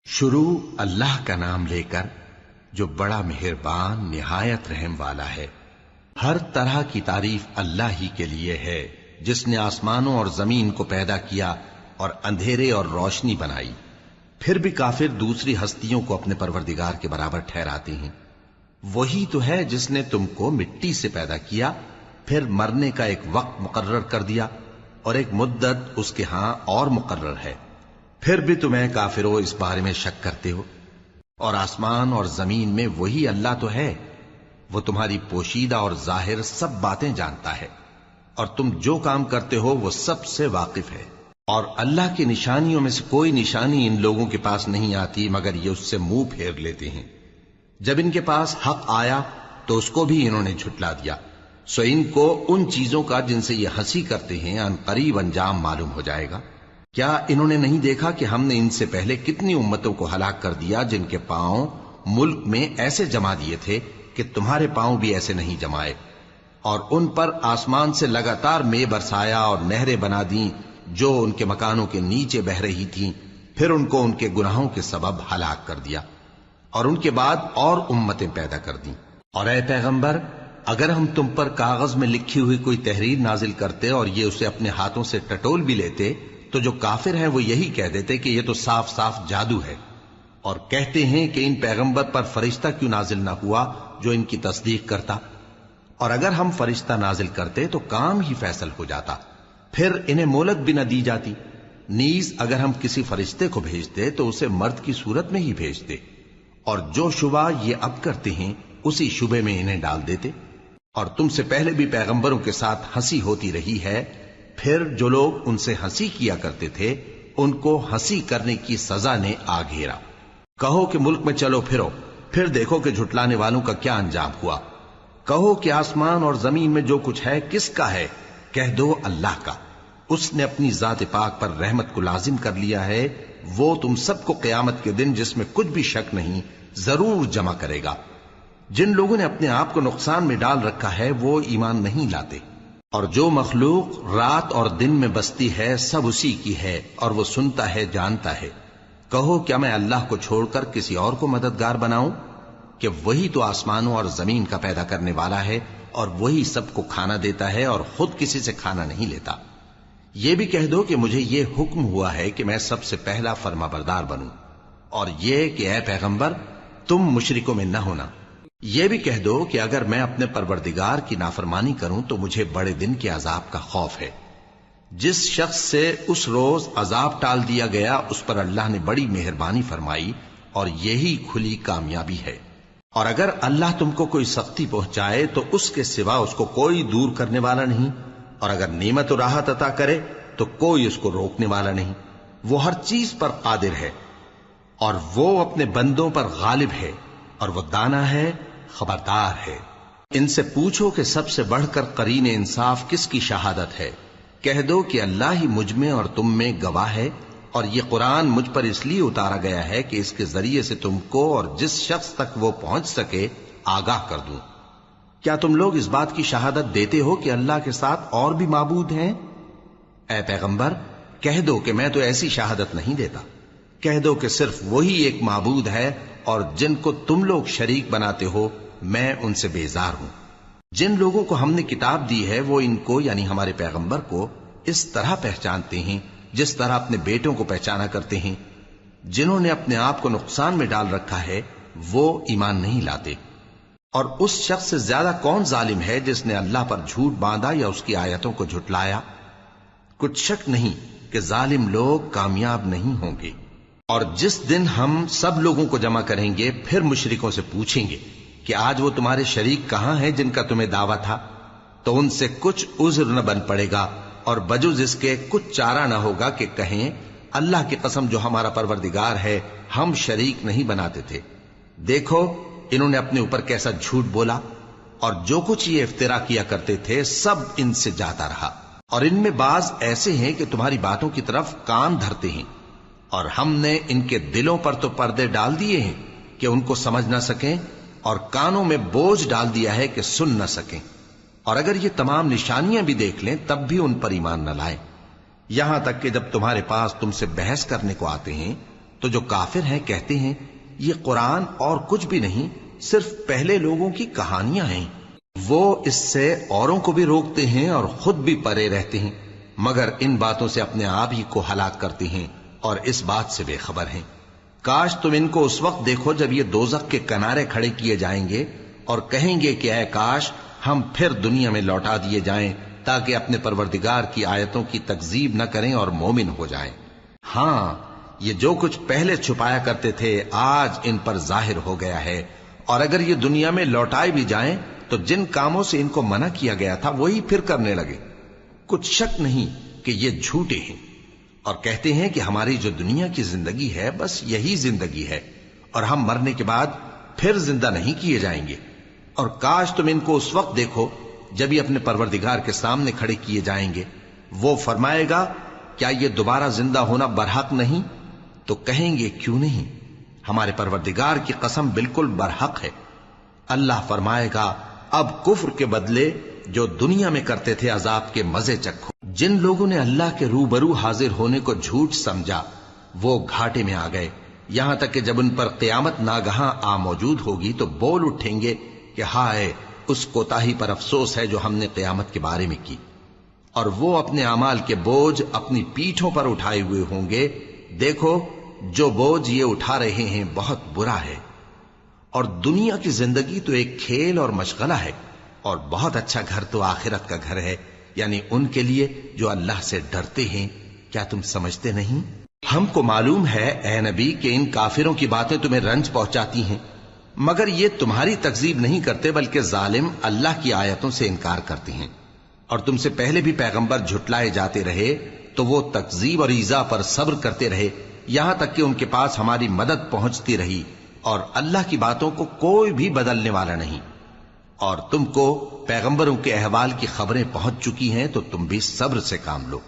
شروع اللہ کا نام لے کر جو بڑا مہربان نہایت رحم والا ہے۔ ہر طرح کی تعریف اللہ ہی کے لیے ہے جس نے آسمانوں اور زمین کو پیدا کیا اور اندھیرے اور روشنی بنائی۔ پھر بھی کافر دوسری ہستیوں کو اپنے پروردگار کے برابر ٹھہراتے ہیں۔ وہی تو ہے جس نے تم کو مٹی سے پیدا کیا، پھر مرنے کا ایک وقت مقرر کر دیا اور ایک مدت اس کے ہاں اور مقرر ہے، پھر بھی تمہیں کافروں اس بارے میں شک کرتے ہو۔ اور آسمان اور زمین میں وہی اللہ تو ہے، وہ تمہاری پوشیدہ اور ظاہر سب باتیں جانتا ہے، اور تم جو کام کرتے ہو وہ سب سے واقف ہے۔ اور اللہ کی نشانیوں میں سے کوئی نشانی ان لوگوں کے پاس نہیں آتی مگر یہ اس سے منہ پھیر لیتے ہیں۔ جب ان کے پاس حق آیا تو اس کو بھی انہوں نے جھٹلا دیا، سو ان کو ان چیزوں کا جن سے یہ ہنسی کرتے ہیں ان قریب انجام معلوم ہو جائے گا۔ کیا انہوں نے نہیں دیکھا کہ ہم نے ان سے پہلے کتنی امتوں کو ہلاک کر دیا جن کے پاؤں ملک میں ایسے جما دیے تھے کہ تمہارے پاؤں بھی ایسے نہیں جمائے، اور ان پر آسمان سے لگاتار مے برسایا اور نہریں بنا دیں جو ان کے مکانوں کے نیچے بہ رہی تھیں، پھر ان کو ان کے گناہوں کے سبب ہلاک کر دیا، اور ان کے بعد اور امتیں پیدا کر دیں۔ اور اے پیغمبر، اگر ہم تم پر کاغذ میں لکھی ہوئی کوئی تحریر نازل کرتے اور یہ اسے اپنے ہاتھوں سے ٹٹول بھی لیتے تو جو کافر ہیں وہ یہی کہہ دیتے کہ یہ تو صاف صاف جادو ہے، اور کہتے ہیں کہ ان پیغمبر پر فرشتہ کیوں نازل نہ ہوا جو ان کی تصدیق کرتا، اور اگر ہم فرشتہ نازل کرتے تو کام ہی فیصل ہو جاتا، پھر انہیں مہلت بھی نہ دی جاتی۔ نیز اگر ہم کسی فرشتے کو بھیجتے تو اسے مرد کی صورت میں ہی بھیجتے، اور جو شبہ یہ اب کرتے ہیں اسی شبے میں انہیں ڈال دیتے۔ اور تم سے پہلے بھی پیغمبروں کے ساتھ ہنسی ہوتی رہی ہے، پھر جو لوگ ان سے ہنسی کیا کرتے تھے ان کو ہنسی کرنے کی سزا نے آ گھیرا۔ کہو کہ ملک میں چلو پھرو، پھر دیکھو کہ جھٹلانے والوں کا کیا انجام ہوا۔ کہو کہ آسمان اور زمین میں جو کچھ ہے کس کا ہے؟ کہہ دو اللہ کا۔ اس نے اپنی ذات پاک پر رحمت کو لازم کر لیا ہے، وہ تم سب کو قیامت کے دن جس میں کچھ بھی شک نہیں ضرور جمع کرے گا۔ جن لوگوں نے اپنے آپ کو نقصان میں ڈال رکھا ہے وہ ایمان نہیں لاتے، اور جو مخلوق رات اور دن میں بستی ہے سب اسی کی ہے، اور وہ سنتا ہے جانتا ہے۔ کہو کیا میں اللہ کو چھوڑ کر کسی اور کو مددگار بناؤں کہ وہی تو آسمانوں اور زمین کا پیدا کرنے والا ہے، اور وہی سب کو کھانا دیتا ہے اور خود کسی سے کھانا نہیں لیتا۔ یہ بھی کہہ دو کہ مجھے یہ حکم ہوا ہے کہ میں سب سے پہلا فرما بردار بنوں، اور یہ کہ اے پیغمبر تم مشرکوں میں نہ ہونا۔ یہ بھی کہہ دو کہ اگر میں اپنے پروردگار کی نافرمانی کروں تو مجھے بڑے دن کے عذاب کا خوف ہے۔ جس شخص سے اس روز عذاب ٹال دیا گیا اس پر اللہ نے بڑی مہربانی فرمائی، اور یہی کھلی کامیابی ہے۔ اور اگر اللہ تم کو کوئی سختی پہنچائے تو اس کے سوا اس کو کوئی دور کرنے والا نہیں، اور اگر نعمت و راحت عطا کرے تو کوئی اس کو روکنے والا نہیں۔ وہ ہر چیز پر قادر ہے، اور وہ اپنے بندوں پر غالب ہے، اور وہ دانا ہے، خبردار ہے۔ ان سے پوچھو کہ سب سے بڑھ کر قرین انصاف کس کی شہادت ہے؟ کہہ دو کہ اللہ ہی مجھ میں اور تم میں گواہ ہے، اور یہ قرآن مجھ پر اس لیے اتارا گیا ہے کہ اس کے ذریعے سے تم کو اور جس شخص تک وہ پہنچ سکے آگاہ کر دوں۔ کیا تم لوگ اس بات کی شہادت دیتے ہو کہ اللہ کے ساتھ اور بھی معبود ہیں؟ اے پیغمبر کہہ دو کہ میں تو ایسی شہادت نہیں دیتا۔ کہہ دو کہ صرف وہی ایک معبود ہے، اور جن کو تم لوگ شریک بناتے ہو میں ان سے بیزار ہوں۔ جن لوگوں کو ہم نے کتاب دی ہے وہ ان کو یعنی ہمارے پیغمبر کو اس طرح پہچانتے ہیں جس طرح اپنے بیٹوں کو پہچانا کرتے ہیں۔ جنہوں نے اپنے آپ کو نقصان میں ڈال رکھا ہے وہ ایمان نہیں لاتے۔ اور اس شخص سے زیادہ کون ظالم ہے جس نے اللہ پر جھوٹ باندھا یا اس کی آیتوں کو جھٹلایا؟ کچھ شک نہیں کہ ظالم لوگ کامیاب نہیں ہوں گے۔ اور جس دن ہم سب لوگوں کو جمع کریں گے پھر مشرکوں سے پوچھیں گے کہ آج وہ تمہارے شریک کہاں ہیں جن کا تمہیں دعویٰ تھا، تو ان سے کچھ عذر نہ بن پڑے گا، اور بجز اس کے کچھ چارہ نہ ہوگا کہ کہیں اللہ کی قسم جو ہمارا پروردگار ہے ہم شریک نہیں بناتے تھے۔ دیکھو انہوں نے اپنے اوپر کیسا جھوٹ بولا، اور جو کچھ یہ افترا کیا کرتے تھے سب ان سے جاتا رہا۔ اور ان میں بعض ایسے ہیں کہ تمہاری باتوں کی طرف کان دھرتے ہیں، اور ہم نے ان کے دلوں پر تو پردے ڈال دیے ہیں کہ ان کو سمجھ نہ سکیں، اور کانوں میں بوجھ ڈال دیا ہے کہ سن نہ سکیں، اور اگر یہ تمام نشانیاں بھی دیکھ لیں تب بھی ان پر ایمان نہ لائیں۔ یہاں تک کہ جب تمہارے پاس تم سے بحث کرنے کو آتے ہیں تو جو کافر ہیں کہتے ہیں یہ قرآن اور کچھ بھی نہیں، صرف پہلے لوگوں کی کہانیاں ہیں۔ وہ اس سے اوروں کو بھی روکتے ہیں اور خود بھی پرے رہتے ہیں، مگر ان باتوں سے اپنے آپ ہی کو ہلاک کرتے ہیں اور اس بات سے بے خبر ہیں۔ کاش تم ان کو اس وقت دیکھو جب یہ دوزخ کے کنارے کھڑے کیے جائیں گے اور کہیں گے کہ اے کاش ہم پھر دنیا میں لوٹا دیے جائیں تاکہ اپنے پروردگار کی آیتوں کی تکذیب نہ کریں اور مومن ہو جائیں۔ ہاں، یہ جو کچھ پہلے چھپایا کرتے تھے آج ان پر ظاہر ہو گیا ہے، اور اگر یہ دنیا میں لوٹائے بھی جائیں تو جن کاموں سے ان کو منع کیا گیا تھا وہی پھر کرنے لگے۔ کچھ شک نہیں کہ یہ جھوٹے ہیں، اور کہتے ہیں کہ ہماری جو دنیا کی زندگی ہے بس یہی زندگی ہے، اور ہم مرنے کے بعد پھر زندہ نہیں کیے جائیں گے۔ اور کاش تم ان کو اس وقت دیکھو جب یہ اپنے پروردگار کے سامنے کھڑے کیے جائیں گے، وہ فرمائے گا کیا یہ دوبارہ زندہ ہونا برحق نہیں؟ تو کہیں گے کیوں نہیں، ہمارے پروردگار کی قسم بالکل برحق ہے۔ اللہ فرمائے گا اب کفر کے بدلے جو دنیا میں کرتے تھے عذاب کے مزے چکھو۔ جن لوگوں نے اللہ کے روبرو حاضر ہونے کو جھوٹ سمجھا وہ گھاٹے میں آ گئے، یہاں تک کہ جب ان پر قیامت ناگہاں آ موجود ہوگی تو بول اٹھیں گے کہ ہائے اس کوتاہی پر افسوس ہے جو ہم نے قیامت کے بارے میں کی، اور وہ اپنے اعمال کے بوجھ اپنی پیٹھوں پر اٹھائے ہوئے ہوں گے۔ دیکھو جو بوجھ یہ اٹھا رہے ہیں بہت برا ہے، اور دنیا کی زندگی تو ایک کھیل اور مشغلہ ہے، اور بہت اچھا گھر تو آخرت کا گھر ہے، یعنی ان کے لیے جو اللہ سے ڈرتے ہیں۔ کیا تم سمجھتے نہیں؟ ہم کو معلوم ہے اے نبی کہ ان کافروں کی باتیں تمہیں رنج پہنچاتی ہیں، مگر یہ تمہاری تکذیب نہیں کرتے بلکہ ظالم اللہ کی آیتوں سے انکار کرتے ہیں۔ اور تم سے پہلے بھی پیغمبر جھٹلائے جاتے رہے تو وہ تکذیب اور ایذا پر صبر کرتے رہے، یہاں تک کہ ان کے پاس ہماری مدد پہنچتی رہی، اور اللہ کی باتوں کو کوئی بھی بدلنے والا نہیں۔ اور تم کو پیغمبروں کے احوال کی خبریں پہنچ چکی ہیں تو تم بھی صبر سے کام لو۔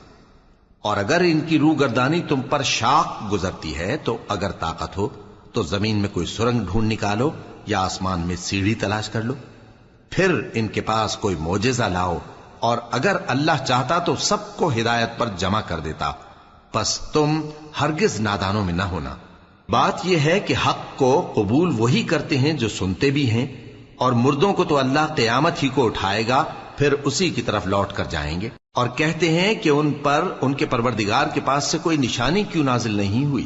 اور اگر ان کی روح گردانی تم پر شاق گزرتی ہے تو اگر طاقت ہو تو زمین میں کوئی سرنگ ڈھونڈ نکالو یا آسمان میں سیڑھی تلاش کر لو، پھر ان کے پاس کوئی معجزہ لاؤ، اور اگر اللہ چاہتا تو سب کو ہدایت پر جمع کر دیتا، پس تم ہرگز نادانوں میں نہ ہونا۔ بات یہ ہے کہ حق کو قبول وہی کرتے ہیں جو سنتے بھی ہیں، اور مردوں کو تو اللہ قیامت ہی کو اٹھائے گا، پھر اسی کی طرف لوٹ کر جائیں گے۔ اور کہتے ہیں کہ ان پر ان کے پروردگار کے پاس سے کوئی نشانی کیوں نازل نہیں ہوئی؟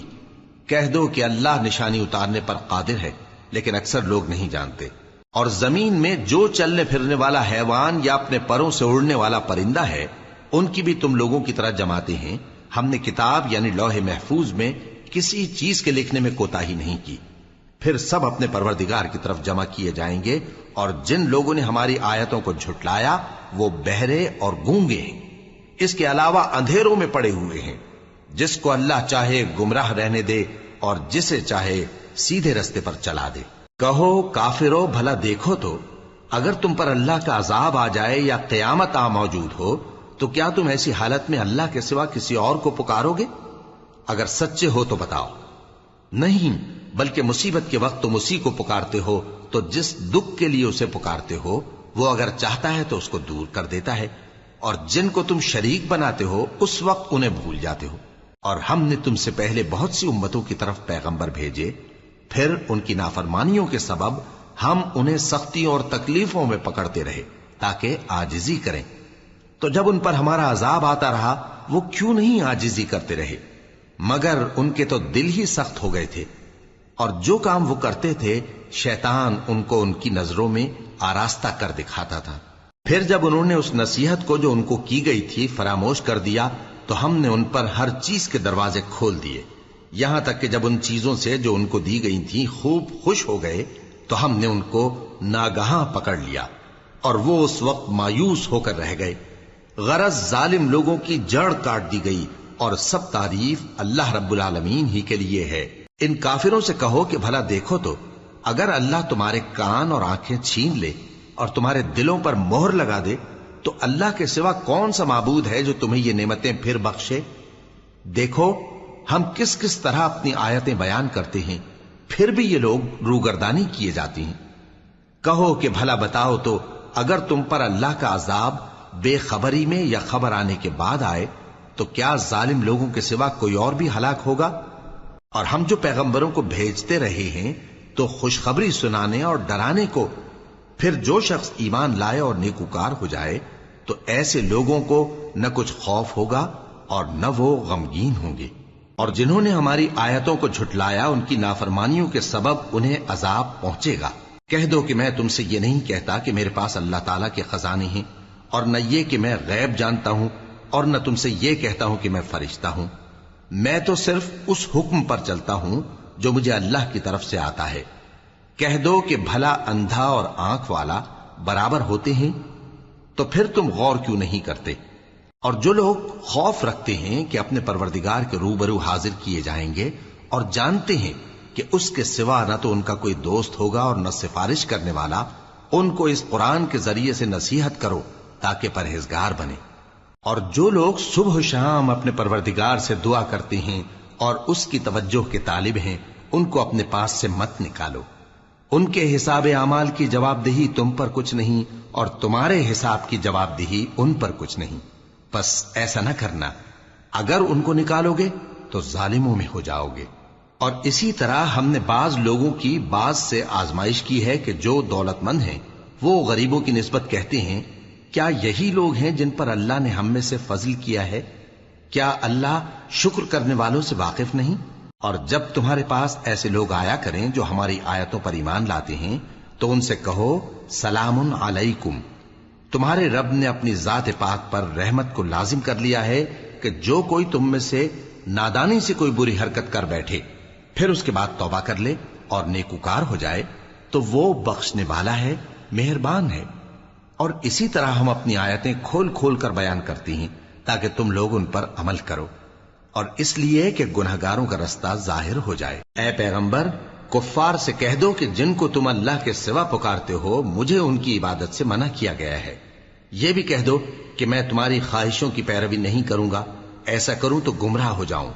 کہہ دو کہ اللہ نشانی اتارنے پر قادر ہے، لیکن اکثر لوگ نہیں جانتے۔ اور زمین میں جو چلنے پھرنے والا حیوان یا اپنے پروں سے اڑنے والا پرندہ ہے ان کی بھی تم لوگوں کی طرح جماتے ہیں۔ ہم نے کتاب یعنی لوح محفوظ میں کسی چیز کے لکھنے میں کوتاہی نہیں کی، پھر سب اپنے پروردگار کی طرف جمع کیے جائیں گے۔ اور جن لوگوں نے ہماری آیتوں کو جھٹلایا وہ بہرے اور گونگے ہیں، اس کے علاوہ اندھیروں میں پڑے ہوئے ہیں۔ جس کو اللہ چاہے گمراہ رہنے دے اور جسے چاہے سیدھے رستے پر چلا دے۔ کہو کافرو بھلا دیکھو تو اگر تم پر اللہ کا عذاب آ جائے یا قیامت آ موجود ہو تو کیا تم ایسی حالت میں اللہ کے سوا کسی اور کو پکارو گے؟ اگر سچے ہو تو بتاؤ۔ نہیں، بلکہ مصیبت کے وقت تم اسی کو پکارتے ہو، تو جس دکھ کے لیے اسے پکارتے ہو وہ اگر چاہتا ہے تو اس کو دور کر دیتا ہے، اور جن کو تم شریک بناتے ہو اس وقت انہیں بھول جاتے ہو۔ اور ہم نے تم سے پہلے بہت سی امتوں کی طرف پیغمبر بھیجے، پھر ان کی نافرمانیوں کے سبب ہم انہیں سختیوں اور تکلیفوں میں پکڑتے رہے تاکہ عاجزی کریں۔ تو جب ان پر ہمارا عذاب آتا رہا وہ کیوں نہیں عاجزی کرتے رہے، مگر ان کے تو دل ہی سخت ہو گئے تھے، اور جو کام وہ کرتے تھے شیطان ان کو ان کی نظروں میں آراستہ کر دکھاتا تھا۔ پھر جب انہوں نے اس نصیحت کو جو ان کو کی گئی تھی فراموش کر دیا تو ہم نے ان پر ہر چیز کے دروازے کھول دیے، یہاں تک کہ جب ان چیزوں سے جو ان کو دی گئی تھی خوب خوش ہو گئے تو ہم نے ان کو ناگہاں پکڑ لیا، اور وہ اس وقت مایوس ہو کر رہ گئے۔ غرض ظالم لوگوں کی جڑ کاٹ دی گئی، اور سب تعریف اللہ رب العالمین ہی کے لیے ہے۔ ان کافروں سے کہو کہ بھلا دیکھو تو اگر اللہ تمہارے کان اور آنکھیں چھین لے اور تمہارے دلوں پر مہر لگا دے تو اللہ کے سوا کون سا معبود ہے جو تمہیں یہ نعمتیں پھر بخشے؟ دیکھو ہم کس کس طرح اپنی آیتیں بیان کرتے ہیں، پھر بھی یہ لوگ روگردانی کیے جاتی ہیں۔ کہو کہ بھلا بتاؤ تو اگر تم پر اللہ کا عذاب بے خبری میں یا خبر آنے کے بعد آئے تو کیا ظالم لوگوں کے سوا کوئی اور بھی ہلاک ہوگا؟ اور ہم جو پیغمبروں کو بھیجتے رہے ہیں تو خوشخبری سنانے اور ڈرانے کو، پھر جو شخص ایمان لائے اور نیکوکار ہو جائے تو ایسے لوگوں کو نہ کچھ خوف ہوگا اور نہ وہ غمگین ہوں گے۔ اور جنہوں نے ہماری آیتوں کو جھٹلایا ان کی نافرمانیوں کے سبب انہیں عذاب پہنچے گا۔ کہہ دو کہ میں تم سے یہ نہیں کہتا کہ میرے پاس اللہ تعالیٰ کے خزانے ہیں، اور نہ یہ کہ میں غیب جانتا ہوں، اور نہ تم سے یہ کہتا ہوں کہ میں فرشتہ ہوں۔ میں تو صرف اس حکم پر چلتا ہوں جو مجھے اللہ کی طرف سے آتا ہے۔ کہہ دو کہ بھلا اندھا اور آنکھ والا برابر ہوتے ہیں؟ تو پھر تم غور کیوں نہیں کرتے؟ اور جو لوگ خوف رکھتے ہیں کہ اپنے پروردگار کے روبرو حاضر کیے جائیں گے اور جانتے ہیں کہ اس کے سوا نہ تو ان کا کوئی دوست ہوگا اور نہ سفارش کرنے والا، ان کو اس قرآن کے ذریعے سے نصیحت کرو تاکہ پرہیزگار بنے۔ اور جو لوگ صبح و شام اپنے پروردگار سے دعا کرتے ہیں اور اس کی توجہ کے طالب ہیں، ان کو اپنے پاس سے مت نکالو۔ ان کے حساب اعمال کی جواب دہی تم پر کچھ نہیں، اور تمہارے حساب کی جواب دہی ان پر کچھ نہیں۔ بس ایسا نہ کرنا، اگر ان کو نکالو گے تو ظالموں میں ہو جاؤ گے۔ اور اسی طرح ہم نے بعض لوگوں کی بعض سے آزمائش کی ہے کہ جو دولت مند ہیں وہ غریبوں کی نسبت کہتے ہیں کیا یہی لوگ ہیں جن پر اللہ نے ہم میں سے فضل کیا ہے؟ کیا اللہ شکر کرنے والوں سے واقف نہیں؟ اور جب تمہارے پاس ایسے لوگ آیا کریں جو ہماری آیتوں پر ایمان لاتے ہیں تو ان سے کہو سلام علیکم، تمہارے رب نے اپنی ذات پاک پر رحمت کو لازم کر لیا ہے کہ جو کوئی تم میں سے نادانی سے کوئی بری حرکت کر بیٹھے پھر اس کے بعد توبہ کر لے اور نیکوکار ہو جائے تو وہ بخشنے والا ہے، مہربان ہے۔ اور اسی طرح ہم اپنی آیتیں کھول کھول کر بیان کرتی ہیں تاکہ تم لوگ ان پر عمل کرو، اور اس لیے کہ گنہگاروں کا رستہ ظاہر ہو جائے۔ اے پیغمبر، کفار سے کہہ دو کہ جن کو تم اللہ کے سوا پکارتے ہو مجھے ان کی عبادت سے منع کیا گیا ہے۔ یہ بھی کہہ دو کہ میں تمہاری خواہشوں کی پیروی نہیں کروں گا، ایسا کروں تو گمراہ ہو جاؤں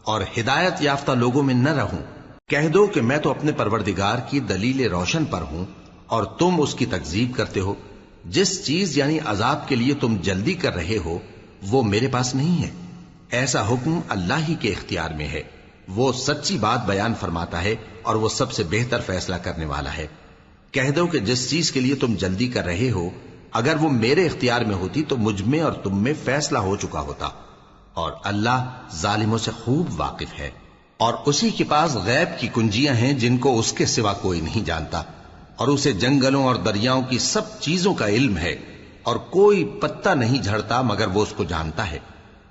اور ہدایت یافتہ لوگوں میں نہ رہوں۔ کہہ دو کہ میں تو اپنے پروردگار کی دلیل روشن پر ہوں اور تم اس کی تکذیب کرتے ہو۔ جس چیز یعنی عذاب کے لیے تم جلدی کر رہے ہو وہ میرے پاس نہیں ہے، ایسا حکم اللہ ہی کے اختیار میں ہے۔ وہ سچی بات بیان فرماتا ہے اور وہ سب سے بہتر فیصلہ کرنے والا ہے۔ کہہ دو کہ جس چیز کے لیے تم جلدی کر رہے ہو اگر وہ میرے اختیار میں ہوتی تو مجھ میں اور تم میں فیصلہ ہو چکا ہوتا، اور اللہ ظالموں سے خوب واقف ہے۔ اور اسی کے پاس غیب کی کنجیاں ہیں جن کو اس کے سوا کوئی نہیں جانتا، اور اسے جنگلوں اور دریاؤں کی سب چیزوں کا علم ہے، اور کوئی پتا نہیں جھڑتا مگر وہ اس کو جانتا ہے،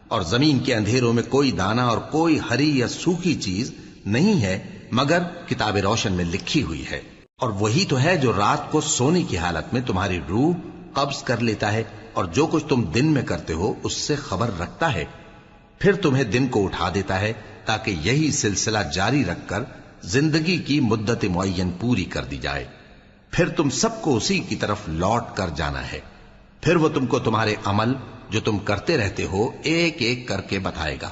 اور زمین کے اندھیروں میں کوئی دانا اور کوئی ہری یا سوکھی چیز نہیں ہے مگر کتاب روشن میں لکھی ہوئی ہے۔ اور وہی تو ہے جو رات کو سونے کی حالت میں تمہاری روح قبض کر لیتا ہے اور جو کچھ تم دن میں کرتے ہو اس سے خبر رکھتا ہے، پھر تمہیں دن کو اٹھا دیتا ہے تاکہ یہی سلسلہ جاری رکھ کر زندگی کی مدت معین پوری کر دی جائے، پھر تم سب کو اسی کی طرف لوٹ کر جانا ہے، پھر وہ تم کو تمہارے عمل جو تم کرتے رہتے ہو ایک ایک کر کے بتائے گا،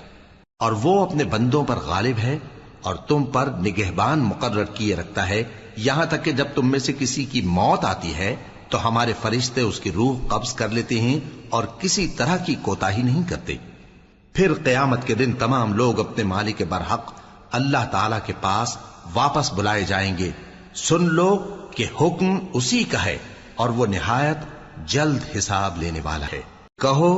اور وہ اپنے بندوں پر غالب ہے اور تم پر نگہبان مقرر کیے رکھتا ہے، یہاں تک کہ جب تم میں سے کسی کی موت آتی ہے تو ہمارے فرشتے اس کی روح قبض کر لیتے ہیں اور کسی طرح کی کوتاہی نہیں کرتے۔ پھر قیامت کے دن تمام لوگ اپنے مالک برحق اللہ تعالی کے پاس واپس بلائے جائیں گے۔ سن لو کہ حکم اسی کا ہے اور وہ نہایت جلد حساب لینے والا ہے۔ کہو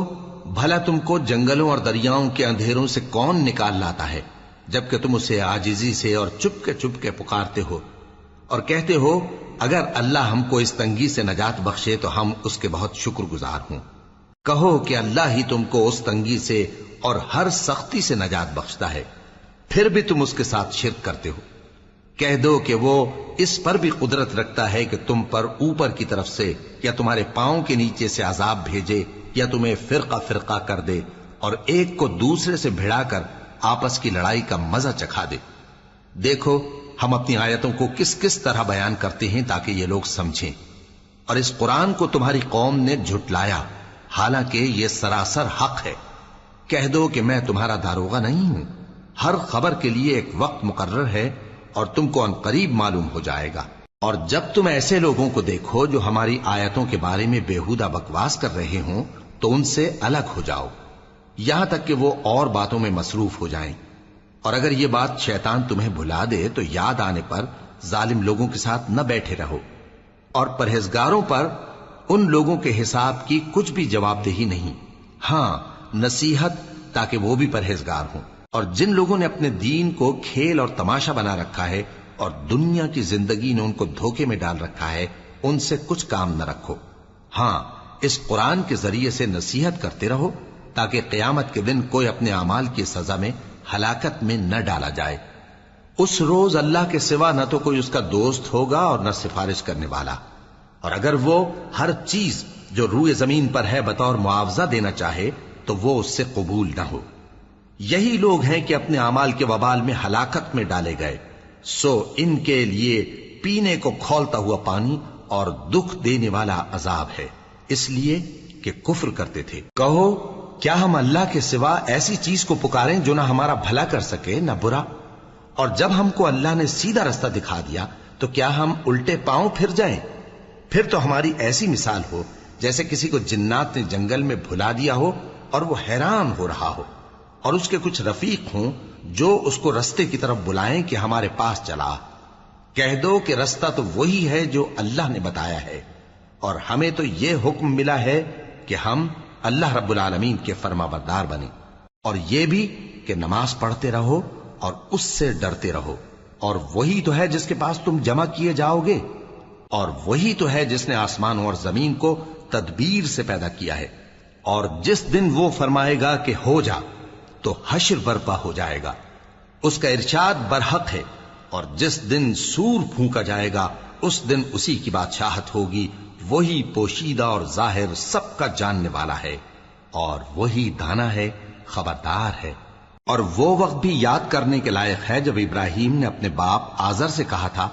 بھلا تم کو جنگلوں اور دریاؤں کے اندھیروں سے کون نکال لاتا ہے جبکہ تم اسے عاجزی سے اور چپ کے پکارتے ہو اور کہتے ہو اگر اللہ ہم کو اس تنگی سے نجات بخشے تو ہم اس کے بہت شکر گزار ہوں۔ کہو کہ اللہ ہی تم کو اس تنگی سے اور ہر سختی سے نجات بخشتا ہے، پھر بھی تم اس کے ساتھ شرک کرتے ہو۔ کہہ دو کہ وہ اس پر بھی قدرت رکھتا ہے کہ تم پر اوپر کی طرف سے یا تمہارے پاؤں کے نیچے سے عذاب بھیجے یا تمہیں فرقہ فرقہ کر دے اور ایک کو دوسرے سے بھڑا کر آپس کی لڑائی کا مزہ چکھا دے۔ دیکھو ہم اپنی آیتوں کو کس کس طرح بیان کرتے ہیں تاکہ یہ لوگ سمجھیں، اور اس قرآن کو تمہاری قوم نے جھٹلایا حالانکہ یہ سراسر حق ہے۔ کہہ دو کہ میں تمہارا داروغہ نہیں ہوں، ہر خبر کے لیے ایک وقت مقرر ہے اور تم کو عنقریب معلوم ہو جائے گا۔ اور جب تم ایسے لوگوں کو دیکھو جو ہماری آیتوں کے بارے میں بےہودہ بکواس کر رہے ہوں تو ان سے الگ ہو جاؤ یہاں تک کہ وہ اور باتوں میں مصروف ہو جائیں، اور اگر یہ بات شیطان تمہیں بھلا دے تو یاد آنے پر ظالم لوگوں کے ساتھ نہ بیٹھے رہو، اور پرہیزگاروں پر ان لوگوں کے حساب کی کچھ بھی جواب دہی نہیں، ہاں نصیحت تاکہ وہ بھی پرہیزگار ہوں۔ اور جن لوگوں نے اپنے دین کو کھیل اور تماشا بنا رکھا ہے اور دنیا کی زندگی نے ان کو دھوکے میں ڈال رکھا ہے، ان سے کچھ کام نہ رکھو، ہاں اس قرآن کے ذریعے سے نصیحت کرتے رہو تاکہ قیامت کے دن کوئی اپنے اعمال کی سزا میں ہلاکت میں نہ ڈالا جائے۔ اس روز اللہ کے سوا نہ تو کوئی اس کا دوست ہوگا اور نہ سفارش کرنے والا، اور اگر وہ ہر چیز جو روئے زمین پر ہے بطور معاوضہ دینا چاہے تو وہ اس سے قبول نہ ہو۔ یہی لوگ ہیں کہ اپنے اعمال کے وبال میں ہلاکت میں ڈالے گئے، سو ان کے لیے پینے کو کھولتا ہوا پانی اور دکھ دینے والا عذاب ہے، اس لیے کہ کفر کرتے تھے۔ کہو کیا ہم اللہ کے سوا ایسی چیز کو پکاریں جو نہ ہمارا بھلا کر سکے نہ برا؟ اور جب ہم کو اللہ نے سیدھا رستہ دکھا دیا تو کیا ہم الٹے پاؤں پھر جائیں؟ پھر تو ہماری ایسی مثال ہو جیسے کسی کو جنات نے جنگل میں بھلا دیا ہو اور وہ حیران ہو رہا ہو، اور اس کے کچھ رفیق ہوں جو اس کو رستے کی طرف بلائیں کہ ہمارے پاس چلا۔ کہہ دو کہ رستہ تو وہی ہے جو اللہ نے بتایا ہے، اور ہمیں تو یہ حکم ملا ہے کہ ہم اللہ رب العالمین کے فرما بردار بنیں، اور یہ بھی کہ نماز پڑھتے رہو اور اس سے ڈرتے رہو، اور وہی تو ہے جس کے پاس تم جمع کیے جاؤ گے، اور وہی تو ہے جس نے آسمانوں اور زمین کو تدبیر سے پیدا کیا ہے، اور جس دن وہ فرمائے گا کہ ہو جا تو حشر برپا ہو جائے گا، اس کا ارشاد برحق ہے، اور جس دن سور پھونکا جائے گا اس دن اسی کی بادشاہت ہوگی، وہی پوشیدہ اور ظاہر سب کا جاننے والا ہے، اور وہی دانا ہے، خبردار ہے۔ اور وہ وقت بھی یاد کرنے کے لائق ہے جب ابراہیم نے اپنے باپ آزر سے کہا تھا،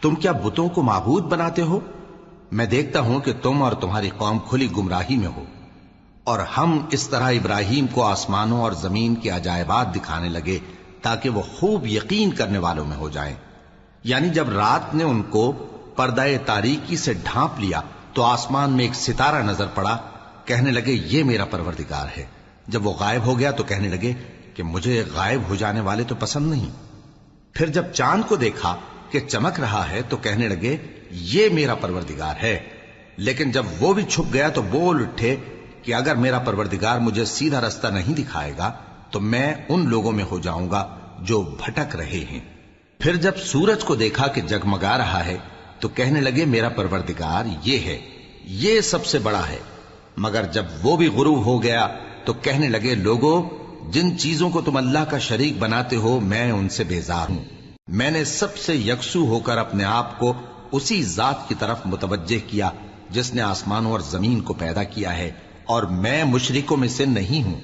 تم کیا بتوں کو معبود بناتے ہو؟ میں دیکھتا ہوں کہ تم اور تمہاری قوم کھلی گمراہی میں ہو۔ اور ہم اس طرح ابراہیم کو آسمانوں اور زمین کے عجائبات دکھانے لگے تاکہ وہ خوب یقین کرنے والوں میں ہو جائیں۔ یعنی جب رات نے ان کو پردہ تاریکی سے ڈھانپ لیا تو آسمان میں ایک ستارہ نظر پڑا، کہنے لگے یہ میرا پروردگار ہے۔ جب وہ غائب ہو گیا تو کہنے لگے کہ مجھے غائب ہو جانے والے تو پسند نہیں۔ پھر جب چاند کو دیکھا کہ چمک رہا ہے تو کہنے لگے یہ میرا پروردگار ہے۔ لیکن جب وہ بھی چھپ گیا تو بول اٹھے کہ اگر میرا پروردگار مجھے سیدھا رستہ نہیں دکھائے گا تو میں ان لوگوں میں ہو جاؤں گا جو بھٹک رہے ہیں۔ پھر جب سورج کو دیکھا کہ جگمگا رہا ہے تو کہنے لگے میرا پروردگار یہ ہے، یہ سب سے بڑا ہے۔ مگر جب وہ بھی غروب ہو گیا تو کہنے لگے لوگو، جن چیزوں کو تم اللہ کا شریک بناتے ہو میں ان سے بیزار ہوں۔ میں نے سب سے یکسو ہو کر اپنے آپ کو اسی ذات کی طرف متوجہ کیا جس نے آسمانوں اور زمین کو پیدا کیا ہے، اور میں مشرکوں میں سے نہیں ہوں۔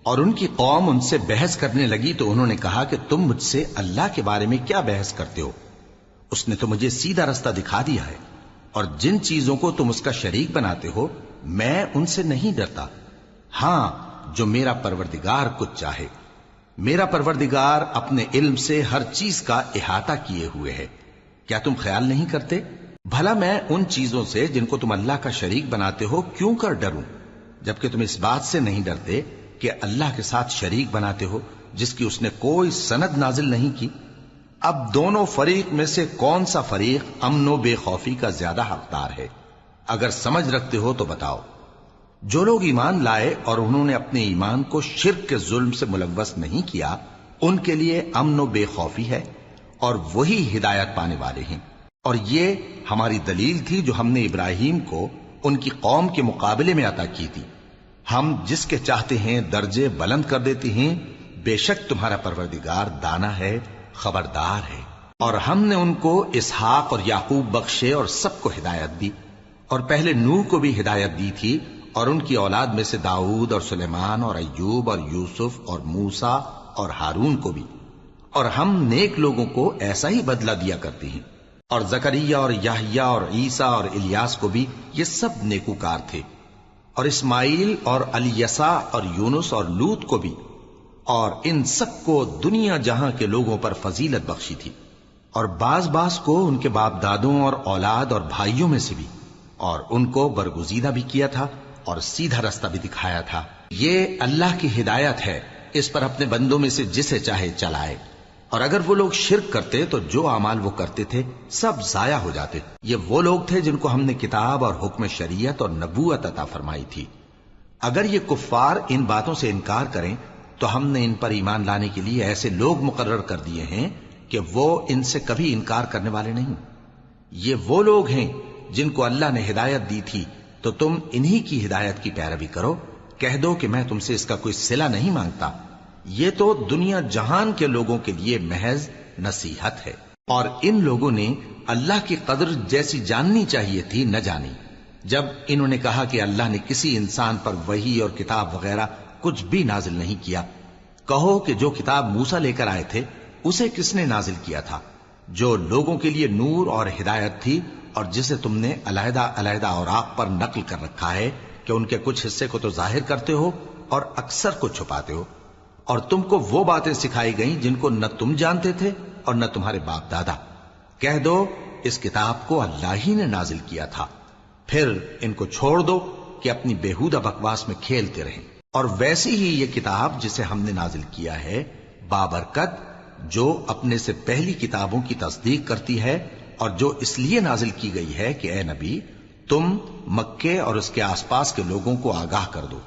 اور ان کی قوم ان سے بحث کرنے لگی تو انہوں نے کہا کہ تم مجھ سے اللہ کے بارے میں کیا بحث کرتے ہو؟ اس نے تو مجھے سیدھا رستہ دکھا دیا ہے، اور جن چیزوں کو تم اس کا شریک بناتے ہو میں ان سے نہیں ڈرتا، ہاں جو میرا پروردگار کچھ چاہے۔ میرا پروردگار اپنے علم سے ہر چیز کا احاطہ کیے ہوئے ہے۔ کیا تم خیال نہیں کرتے؟ بھلا میں ان چیزوں سے جن کو تم اللہ کا شریک بناتے ہو کیوں کر ڈروں، جبکہ تم اس بات سے نہیں ڈرتے کہ اللہ کے ساتھ شریک بناتے ہو جس کی اس نے کوئی سند نازل نہیں کی۔ اب دونوں فریق میں سے کون سا فریق امن و بے خوفی کا زیادہ حقدار ہے؟ اگر سمجھ رکھتے ہو تو بتاؤ۔ جو لوگ ایمان لائے اور انہوں نے اپنے ایمان کو شرک کے ظلم سے ملوث نہیں کیا، ان کے لیے امن و بے خوفی ہے، اور وہی ہدایت پانے والے ہیں۔ اور یہ ہماری دلیل تھی جو ہم نے ابراہیم کو ان کی قوم کے مقابلے میں عطا کی تھی۔ ہم جس کے چاہتے ہیں درجے بلند کر دیتے ہیں، بے شک تمہارا پروردگار دانا ہے، خبردار ہے۔ اور ہم نے ان کو اسحاق اور یعقوب بخشے اور سب کو ہدایت دی، اور پہلے نوح کو بھی ہدایت دی تھی، اور ان کی اولاد میں سے داؤد اور سلیمان اور ایوب اور یوسف اور موسیٰ اور ہارون کو بھی، اور ہم نیک لوگوں کو ایسا ہی بدلہ دیا کرتے ہیں۔ اور زکریا اور یحییٰ اور عیسیٰ اور الیاس کو بھی، یہ سب نیکوکار تھے، اور اسماعیل اور الیسع اور یونس اور لوط کو بھی، اور ان سب کو دنیا جہاں کے لوگوں پر فضیلت بخشی تھی، اور بعض کو ان کے باپ دادوں اور اولاد اور بھائیوں میں سے بھی، اور ان کو برگزیدہ بھی کیا تھا اور سیدھا رستہ بھی دکھایا تھا۔ یہ اللہ کی ہدایت ہے، اس پر اپنے بندوں میں سے جسے چاہے چلائے، اور اگر وہ لوگ شرک کرتے تو جو اعمال وہ کرتے تھے سب ضائع ہو جاتے۔ یہ وہ لوگ تھے جن کو ہم نے کتاب اور حکم شریعت اور نبوت عطا فرمائی تھی۔ اگر یہ کفار ان باتوں سے انکار کریں تو ہم نے ان پر ایمان لانے کے لیے ایسے لوگ مقرر کر دیے ہیں کہ وہ ان سے کبھی انکار کرنے والے نہیں۔ یہ وہ لوگ ہیں جن کو اللہ نے ہدایت دی تھی، تو تم انہی کی ہدایت کی پیروی کرو۔ کہہ دو کہ میں تم سے اس کا کوئی صلہ نہیں مانگتا، یہ تو دنیا جہان کے لوگوں کے لیے محض نصیحت ہے۔ اور ان لوگوں نے اللہ کی قدر جیسی جاننی چاہیے تھی نہ جانی۔ جب انہوں نے کہا کہ اللہ نے کسی انسان پر وحی اور کتاب وغیرہ کچھ بھی نازل نہیں کیا، کہو کہ جو کتاب موسیٰ لے کر آئے تھے اسے کس نے نازل کیا تھا، جو لوگوں کے لیے نور اور ہدایت تھی، اور جسے تم نے علیحدہ علیحدہ اوراق پر نقل کر رکھا ہے کہ ان کے کچھ حصے کو تو ظاہر کرتے ہو اور اکثر کو چھپاتے ہو۔ اور تم کو وہ باتیں سکھائی گئیں جن کو نہ تم جانتے تھے اور نہ تمہارے باپ دادا۔ کہہ دو اس کتاب کو اللہ ہی نے نازل کیا تھا، پھر ان کو چھوڑ دو کہ اپنی بےہودہ بکواس میں کھیلتے رہیں۔ اور ویسی ہی یہ کتاب جسے ہم نے نازل کیا ہے بابرکت، جو اپنے سے پہلی کتابوں کی تصدیق کرتی ہے، اور جو اس لیے نازل کی گئی ہے کہ اے نبی تم مکے اور اس کے آس پاس کے لوگوں کو آگاہ کر دو،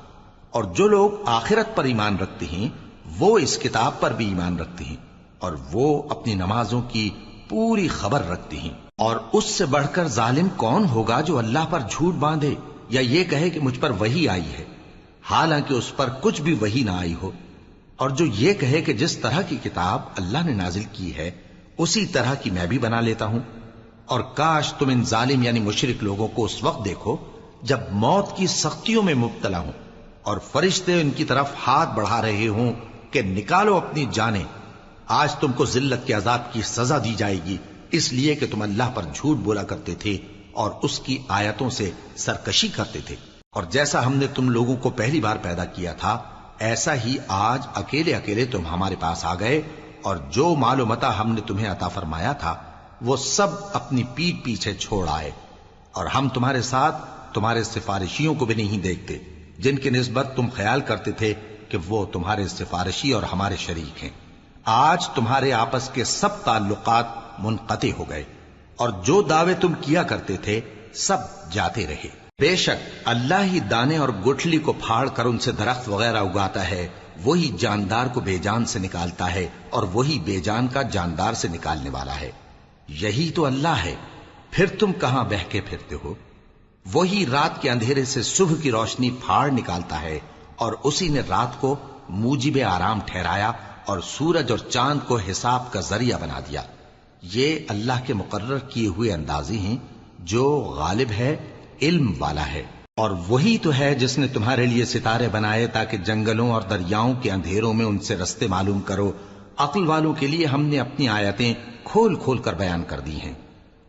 اور جو لوگ آخرت پر ایمان رکھتے ہیں وہ اس کتاب پر بھی ایمان رکھتے ہیں، اور وہ اپنی نمازوں کی پوری خبر رکھتے ہیں۔ اور اس سے بڑھ کر ظالم کون ہوگا جو اللہ پر جھوٹ باندھے یا یہ کہے کہ مجھ پر وحی آئی ہے حالانکہ اس پر کچھ بھی وحی نہ آئی ہو، اور جو یہ کہے کہ جس طرح کی کتاب اللہ نے نازل کی ہے اسی طرح کی میں بھی بنا لیتا ہوں۔ اور کاش تم ان ظالم یعنی مشرک لوگوں کو اس وقت دیکھو جب موت کی سختیوں میں مبتلا ہوں اور فرشتے ان کی طرف ہاتھ بڑھا رہے ہوں کہ نکالو اپنی جانیں، آج تم کو ذلت کے عذاب کی سزا دی جائے گی، اس لیے کہ تم اللہ پر جھوٹ بولا کرتے تھے اور اس کی آیتوں سے سرکشی کرتے تھے۔ اور جیسا ہم نے تم لوگوں کو پہلی بار پیدا کیا تھا ایسا ہی آج اکیلے اکیلے تم ہمارے پاس آ گئے، اور جو مال و متاع ہم نے تمہیں عطا فرمایا تھا وہ سب اپنی پیٹھ پیچھے چھوڑ آئے، اور ہم تمہارے ساتھ تمہارے سفارشیوں کو بھی نہیں دیکھتے جن کی نسبت تم خیال کرتے تھے کہ وہ تمہارے سفارشی اور ہمارے شریک ہیں۔ آج تمہارے آپس کے سب تعلقات منقطع ہو گئے، اور جو دعوے تم کیا کرتے تھے سب جاتے رہے۔ بے شک اللہ ہی دانے اور گٹھلی کو پھاڑ کر ان سے درخت وغیرہ اگاتا ہے، وہی جاندار کو بے جان سے نکالتا ہے اور وہی بے جان کا جاندار سے نکالنے والا ہے۔ یہی تو اللہ ہے، پھر تم کہاں بہکے پھرتے ہو؟ وہی رات کے اندھیرے سے صبح کی روشنی پھاڑ نکالتا ہے، اور اسی نے رات کو موجب آرام ٹھہرایا اور سورج اور چاند کو حساب کا ذریعہ بنا دیا۔ یہ اللہ کے مقرر کیے ہوئے اندازے ہیں، جو غالب ہے، علم والا ہے۔ اور وہی تو ہے جس نے تمہارے لیے ستارے بنائے تاکہ جنگلوں اور دریاؤں کے اندھیروں میں ان سے رستے معلوم کرو۔ عقل والوں کے لیے ہم نے اپنی آیتیں کھول کھول کر بیان کر دی ہیں۔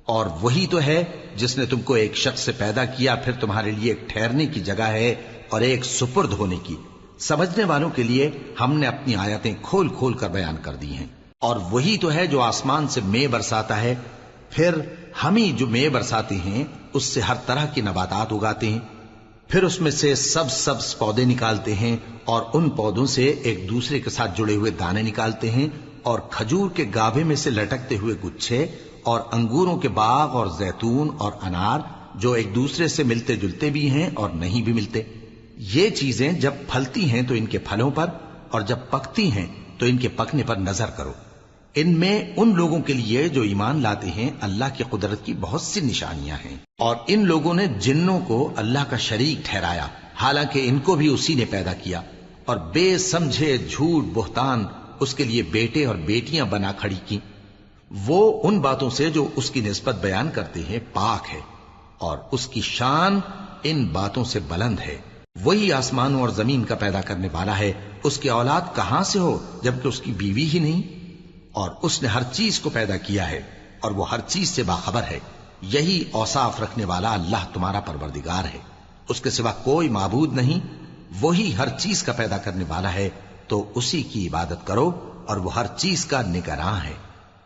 اور وہی تو ہے جس نے تم کو ایک شخص سے پیدا کیا، پھر تمہارے لیے ایک ٹھہرنے کی جگہ ہے اور ایک سپرد ہونے کی۔ سمجھنے والوں کے لیے ہم نے اپنی آیتیں کھول کھول کر بیان کر دی ہیں۔ اور وہی تو ہے جو آسمان سے مے برساتا ہے، پھر ہم ہی جو مے برساتے ہیں اس سے ہر طرح کی نباتات اگاتے ہیں، پھر اس میں سے سبز سبز پودے نکالتے ہیں، اور ان پودوں سے ایک دوسرے کے ساتھ جڑے ہوئے دانے نکالتے ہیں، اور کھجور کے گابھے میں سے لٹکتے ہوئے گچھے، اور انگوروں کے باغ اور زیتون اور انار جو ایک دوسرے سے ملتے جلتے بھی ہیں اور نہیں بھی ملتے۔ یہ چیزیں جب پھلتی ہیں تو ان کے پھلوں پر، اور جب پکتی ہیں تو ان کے پکنے پر نظر کرو۔ ان میں ان لوگوں کے لیے جو ایمان لاتے ہیں اللہ کی قدرت کی بہت سی نشانیاں ہیں۔ اور ان لوگوں نے جنوں کو اللہ کا شریک ٹھہرایا، حالانکہ ان کو بھی اسی نے پیدا کیا، اور بے سمجھے جھوٹ بہتان اس کے لیے بیٹے اور بیٹیاں بنا کھڑی کی۔ وہ ان باتوں سے جو اس کی نسبت بیان کرتے ہیں پاک ہے، اور اس کی شان ان باتوں سے بلند ہے۔ وہی آسمانوں اور زمین کا پیدا کرنے والا ہے، اس کی اولاد کہاں سے ہو جبکہ اس کی بیوی ہی نہیں؟ اور اس نے ہر چیز کو پیدا کیا ہے اور وہ ہر چیز سے باخبر ہے۔ یہی اوصاف رکھنے والا اللہ تمہارا پروردگار ہے، اس کے سوا کوئی معبود نہیں۔ وہی ہر چیز کا پیدا کرنے والا ہے، تو اسی کی عبادت کرو، اور وہ ہر چیز کا نگراں ہے۔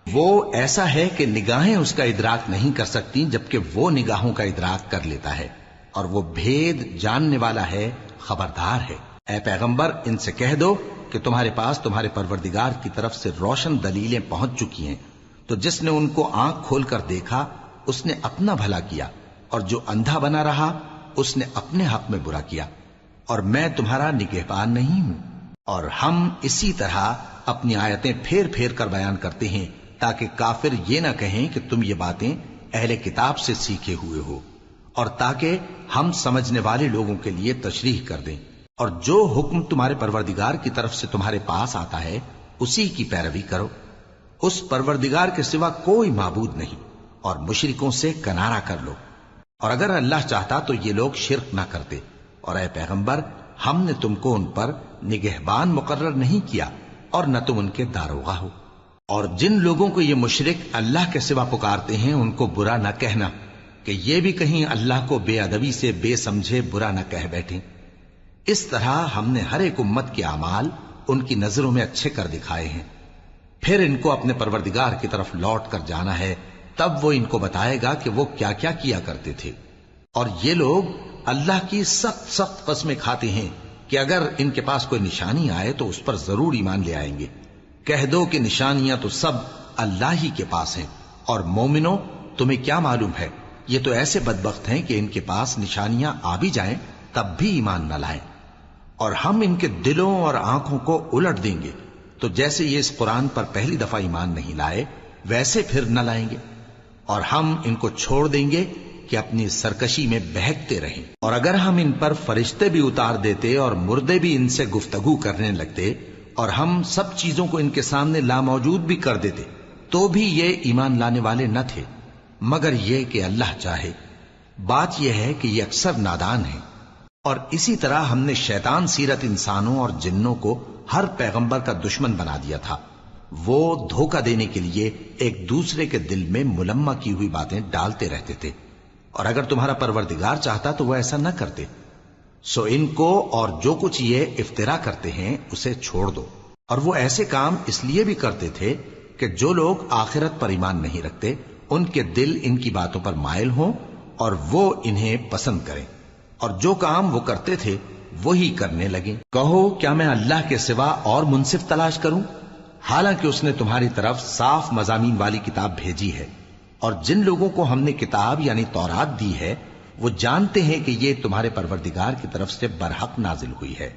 وہ ایسا ہے کہ نگاہیں اس کا ادراک نہیں کر سکتی جبکہ وہ نگاہوں کا ادراک کر لیتا ہے، اور وہ بھید جاننے والا ہے، خبردار ہے۔ اے پیغمبر ان سے کہہ دو کہ تمہارے پاس تمہارے پروردگار کی طرف سے روشن دلیلیں پہنچ چکی ہیں، تو جس نے ان کو آنکھ کھول کر دیکھا اس نے اپنا بھلا کیا، اور جو اندھا بنا رہا اس نے اپنے حق میں برا کیا، اور میں تمہارا نگہبان نہیں ہوں۔ اور ہم اسی طرح اپنی آیتیں پھیر پھیر کر بیان کرتے ہیں تاکہ کافر یہ نہ کہیں کہ تم یہ باتیں اہل کتاب سے سیکھے ہوئے ہو، اور تاکہ ہم سمجھنے والے لوگوں کے لیے تشریح کر دیں۔ اور جو حکم تمہارے پروردگار کی طرف سے تمہارے پاس آتا ہے اسی کی پیروی کرو، اس پروردگار کے سوا کوئی معبود نہیں، اور مشرکوں سے کنارہ کر لو۔ اور اگر اللہ چاہتا تو یہ لوگ شرک نہ کرتے، اور اے پیغمبر ہم نے تم کو ان پر نگہبان مقرر نہیں کیا اور نہ تم ان کے داروغہ ہو۔ اور جن لوگوں کو یہ مشرک اللہ کے سوا پکارتے ہیں ان کو برا نہ کہنا کہ یہ بھی کہیں اللہ کو بے ادبی سے بے سمجھے برا نہ کہہ بیٹھیں۔ اس طرح ہم نے ہر ایک امت کے اعمال ان کی نظروں میں اچھے کر دکھائے ہیں، پھر ان کو اپنے پروردگار کی طرف لوٹ کر جانا ہے، تب وہ ان کو بتائے گا کہ وہ کیا کیا کیا کرتے تھے۔ اور یہ لوگ اللہ کی سخت سخت قسمیں کھاتے ہیں کہ اگر ان کے پاس کوئی نشانی آئے تو اس پر ضرور ایمان لے آئیں گے۔ کہہ دو کہ نشانیاں تو سب اللہ ہی کے پاس ہیں، اور مومنوں تمہیں کیا معلوم ہے، یہ تو ایسے بدبخت ہیں کہ ان کے پاس نشانیاں آ بھی جائیں تب بھی ایمان نہ لائیں۔ اور ہم ان کے دلوں اور آنکھوں کو الٹ دیں گے، تو جیسے یہ اس قرآن پر پہلی دفعہ ایمان نہیں لائے ویسے پھر نہ لائیں گے، اور ہم ان کو چھوڑ دیں گے کہ اپنی سرکشی میں بہکتے رہیں۔ اور اگر ہم ان پر فرشتے بھی اتار دیتے اور مردے بھی ان سے گفتگو کرنے لگتے اور ہم سب چیزوں کو ان کے سامنے لاموجود بھی کر دیتے تو بھی یہ ایمان لانے والے نہ تھے، مگر یہ کہ اللہ چاہے۔ بات یہ ہے کہ یہ اکثر نادان ہیں۔ اور اسی طرح ہم نے شیطان سیرت انسانوں اور جنوں کو ہر پیغمبر کا دشمن بنا دیا تھا، وہ دھوکہ دینے کے لیے ایک دوسرے کے دل میں ملمہ کی ہوئی باتیں ڈالتے رہتے تھے، اور اگر تمہارا پروردگار چاہتا تو وہ ایسا نہ کرتے۔ سو ان کو اور جو کچھ یہ افطرا کرتے ہیں اسے چھوڑ دو۔ اور وہ ایسے کام اس لیے بھی کرتے تھے کہ جو لوگ آخرت پر ایمان نہیں رکھتے ان کے دل ان کی باتوں پر مائل ہوں اور وہ انہیں پسند کریں، اور جو کام وہ کرتے تھے وہی کرنے لگیں۔ کہو کیا میں اللہ کے سوا اور منصف تلاش کروں، حالانکہ اس نے تمہاری طرف صاف مضامین والی کتاب بھیجی ہے، اور جن لوگوں کو ہم نے کتاب یعنی تورات دی ہے وہ جانتے ہیں کہ یہ تمہارے پروردگار کی طرف سے برحق نازل ہوئی ہے،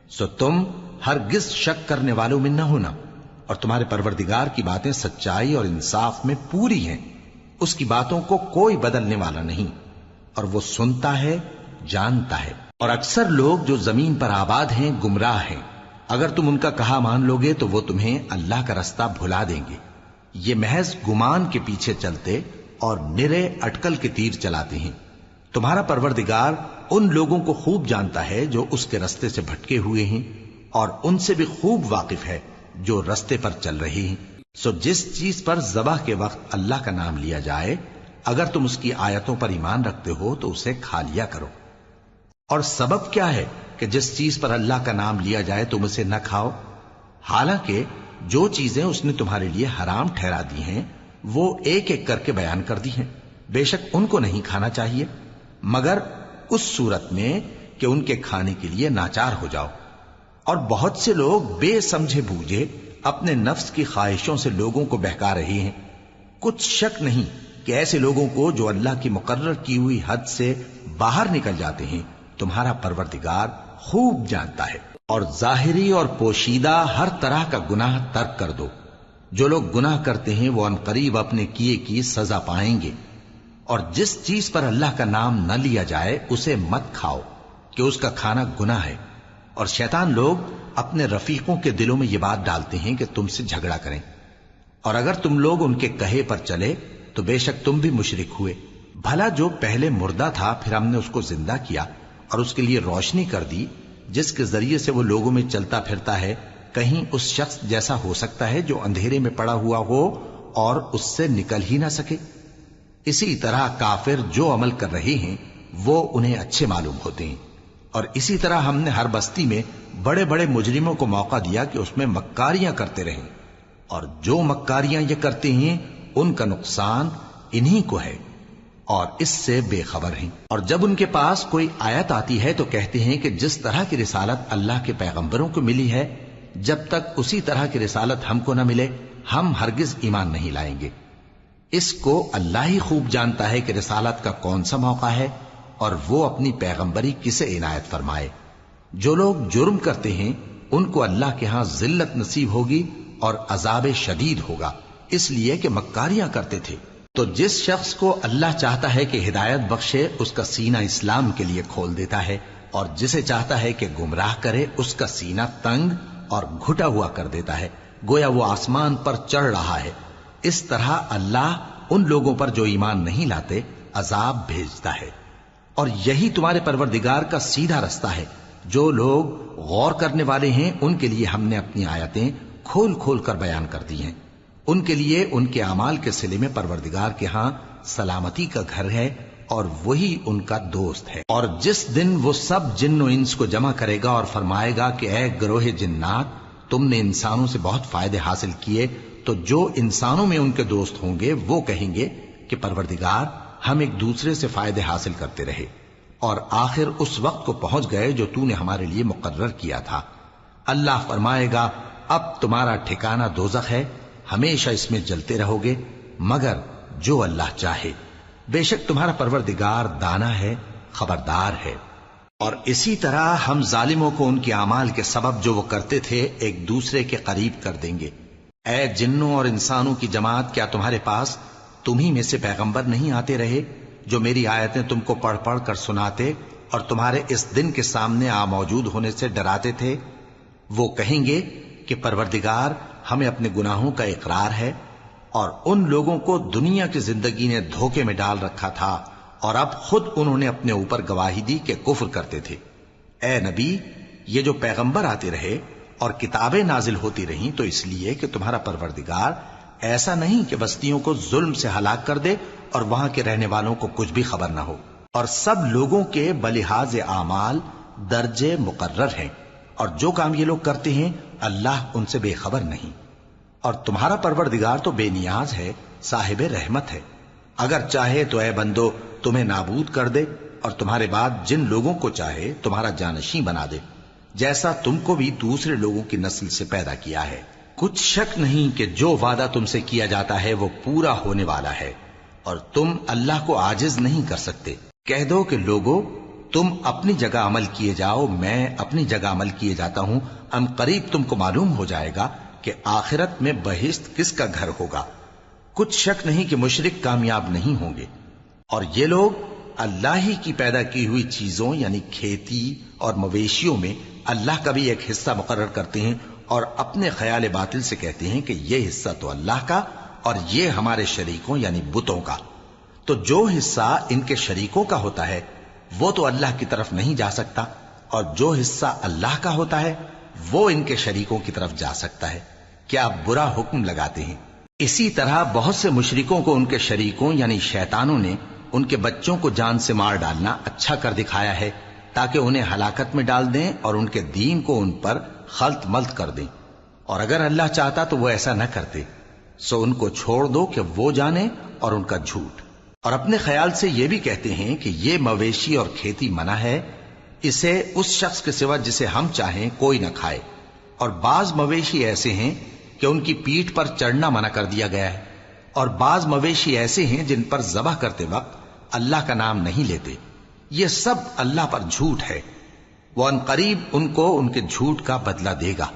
سو تم ہرگز شک کرنے والوں میں نہ ہونا۔ اور تمہارے پروردگار کی باتیں سچائی اور انصاف میں پوری ہیں، اس کی باتوں کو کوئی بدلنے والا نہیں، اور وہ سنتا ہے جانتا ہے۔ اور اکثر لوگ جو زمین پر آباد ہیں گمراہ ہیں، اگر تم ان کا کہا مان لو گے تو وہ تمہیں اللہ کا رستہ بھلا دیں گے۔ یہ محض گمان کے پیچھے چلتے اور نرے اٹکل کے تیر چلاتے ہیں۔ تمہارا پروردگار ان لوگوں کو خوب جانتا ہے جو اس کے رستے سے بھٹکے ہوئے ہیں، اور ان سے بھی خوب واقف ہے جو رستے پر چل رہے ہیں۔ سو جس چیز پر ذبح کے وقت اللہ کا نام لیا جائے اگر تم اس کی آیتوں پر ایمان رکھتے ہو تو اسے کھا لیا کرو۔ اور سبب کیا ہے کہ جس چیز پر اللہ کا نام لیا جائے تم اسے نہ کھاؤ، حالانکہ جو چیزیں اس نے تمہارے لیے حرام ٹھہرا دی ہیں وہ ایک ایک کر کے بیان کر دی ہیں، بے شک ان کو نہیں کھانا چاہیے مگر اس صورت میں کہ ان کے کھانے کے لیے ناچار ہو جاؤ۔ اور بہت سے لوگ بے سمجھے بوجھے اپنے نفس کی خواہشوں سے لوگوں کو بہکا رہے ہیں۔ کچھ شک نہیں کہ ایسے لوگوں کو جو اللہ کی مقرر کی ہوئی حد سے باہر نکل جاتے ہیں تمہارا پروردگار خوب جانتا ہے۔ اور ظاہری اور پوشیدہ ہر طرح کا گناہ ترک کر دو۔ جو لوگ گناہ کرتے ہیں وہ عنقریب اپنے کیے کی سزا پائیں گے۔ اور جس چیز پر اللہ کا نام نہ لیا جائے اسے مت کھاؤ کہ اس کا کھانا گناہ ہے۔ اور شیطان لوگ اپنے رفیقوں کے دلوں میں یہ بات ڈالتے ہیں کہ تم سے جھگڑا کریں، اور اگر تم لوگ ان کے کہے پر چلے تو بے شک تم بھی مشرک ہوئے۔ بھلا جو پہلے مردہ تھا پھر ہم نے اس کو زندہ کیا اور اس کے لیے روشنی کر دی جس کے ذریعے سے وہ لوگوں میں چلتا پھرتا ہے، کہیں اس شخص جیسا ہو سکتا ہے جو اندھیرے میں پڑا ہوا ہو اور اس سے نکل ہی نہ سکے؟ اسی طرح کافر جو عمل کر رہے ہیں وہ انہیں اچھے معلوم ہوتے ہیں۔ اور اسی طرح ہم نے ہر بستی میں بڑے بڑے مجرموں کو موقع دیا کہ اس میں مکاریاں کرتے رہیں، اور جو مکاریاں یہ کرتے ہیں ان کا نقصان انہی کو ہے۔ اور اس سے بے خبر ہیں۔ اور جب ان کے پاس کوئی آیت آتی ہے تو کہتے ہیں کہ جس طرح کی رسالت اللہ کے پیغمبروں کو ملی ہے، جب تک اسی طرح کی رسالت ہم کو نہ ملے ہم ہرگز ایمان نہیں لائیں گے۔ اس کو اللہ ہی خوب جانتا ہے کہ رسالت کا کون سا موقع ہے اور وہ اپنی پیغمبری کسے عنایت فرمائے۔ جو لوگ جرم کرتے ہیں ان کو اللہ کے ہاں ذلت نصیب ہوگی اور عذاب شدید ہوگا، اس لیے کہ مکاریاں کرتے تھے۔ تو جس شخص کو اللہ چاہتا ہے کہ ہدایت بخشے اس کا سینہ اسلام کے لیے کھول دیتا ہے، اور جسے چاہتا ہے کہ گمراہ کرے اس کا سینہ تنگ اور گھٹا ہوا کر دیتا ہے، گویا وہ آسمان پر چڑھ رہا ہے۔ اس طرح اللہ ان لوگوں پر جو ایمان نہیں لاتے عذاب بھیجتا ہے۔ اور یہی تمہارے پروردگار کا سیدھا رستہ ہے۔ جو لوگ غور کرنے والے ہیں ان کے لیے ہم نے اپنی آیتیں کھول کھول کر بیان کر دی ہیں۔ ان کے لیے ان کے اعمال کے صلے میں پروردگار کے ہاں سلامتی کا گھر ہے اور وہی ان کا دوست ہے۔ اور جس دن وہ سب جن و انس کو جمع کرے گا اور فرمائے گا کہ اے گروہ جنات، تم نے انسانوں سے بہت فائدے حاصل کیے، تو جو انسانوں میں ان کے دوست ہوں گے وہ کہیں گے کہ پروردگار ہم ایک دوسرے سے فائدے حاصل کرتے رہے اور آخر اس وقت کو پہنچ گئے جو تو نے ہمارے لیے مقرر کیا تھا۔ اللہ فرمائے گا اب تمہارا ٹھکانہ دوزخ ہے، ہمیشہ اس میں جلتے رہو گے مگر جو اللہ چاہے، بے شک تمہارا پروردگار دانا ہے، خبردار ہے۔ اور اسی طرح ہم ظالموں کو ان کے اعمال کے سبب جو وہ کرتے تھے ایک دوسرے کے قریب کر دیں گے۔ اے جنوں اور انسانوں کی جماعت، کیا تمہارے پاس تمہیں میں سے پیغمبر نہیں آتے رہے جو میری آیتیں تم کو پڑھ پڑھ کر سناتے اور تمہارے اس دن کے سامنے موجود ہونے سے ڈراتے تھے؟ وہ کہیں گے کہ پروردگار ہمیں اپنے گناہوں کا اقرار ہے، اور ان لوگوں کو دنیا کی زندگی نے دھوکے میں ڈال رکھا تھا اور اب خود انہوں نے اپنے اوپر گواہی دی کہ کفر کرتے تھے۔ اے نبی، یہ جو پیغمبر آتے رہے اور کتابیں نازل ہوتی رہیں تو اس لیے کہ تمہارا پروردگار ایسا نہیں کہ بستیوں کو ظلم سے ہلاک کر دے اور وہاں کے رہنے والوں کو کچھ بھی خبر نہ ہو، اور سب لوگوں کے بلحاظ اعمال درجے مقرر ہیں، اور جو کام یہ لوگ کرتے ہیں اللہ ان سے بے خبر نہیں۔ اور تمہارا پروردگار تو بے نیاز ہے، صاحب رحمت ہے، اگر چاہے تو اے بندو تمہیں نابود کر دے اور تمہارے بعد جن لوگوں کو چاہے تمہارا جانشین بنا دے، جیسا تم کو بھی دوسرے لوگوں کی نسل سے پیدا کیا ہے۔ کچھ شک نہیں کہ جو وعدہ تم سے کیا جاتا ہے وہ پورا ہونے والا ہے، اور تم اللہ کو عاجز نہیں کر سکتے۔ کہہ دو کہ لوگو تم اپنی جگہ عمل کیے جاؤ، میں اپنی جگہ عمل کیے جاتا ہوں، ان قریب تم کو معلوم ہو جائے گا کہ آخرت میں بہشت کس کا گھر ہوگا۔ کچھ شک نہیں کہ مشرک کامیاب نہیں ہوں گے۔ اور یہ لوگ اللہ ہی کی پیدا کی ہوئی چیزوں یعنی کھیتی اور مویشیوں میں اللہ کا بھی ایک حصہ مقرر کرتے ہیں اور اپنے خیال باطل سے کہتے ہیں کہ یہ حصہ تو اللہ کا اور یہ ہمارے شریکوں یعنی بتوں کا۔ تو جو حصہ ان کے شریکوں کا ہوتا ہے وہ تو اللہ کی طرف نہیں جا سکتا، اور جو حصہ اللہ کا ہوتا ہے وہ ان کے شریکوں کی طرف جا سکتا ہے۔ کیا برا حکم لگاتے ہیں۔ اسی طرح بہت سے مشرکوں کو ان کے شریکوں یعنی شیطانوں نے ان کے بچوں کو جان سے مار ڈالنا اچھا کر دکھایا ہے تاکہ انہیں ہلاکت میں ڈال دیں اور ان کے دین کو ان پر خلط ملط کر دیں، اور اگر اللہ چاہتا تو وہ ایسا نہ کرتے۔ سو ان کو چھوڑ دو کہ وہ جانے اور ان کا جھوٹ۔ اور اپنے خیال سے یہ بھی کہتے ہیں کہ یہ مویشی اور کھیتی منع ہے، اسے اس شخص کے سوا جسے ہم چاہیں کوئی نہ کھائے، اور بعض مویشی ایسے ہیں کہ ان کی پیٹھ پر چڑھنا منع کر دیا گیا ہے، اور بعض مویشی ایسے ہیں جن پر ذبح کرتے وقت اللہ کا نام نہیں لیتے۔ یہ سب اللہ پر جھوٹ ہے، وہ ان قریب ان کو ان کے جھوٹ کا بدلہ دے گا۔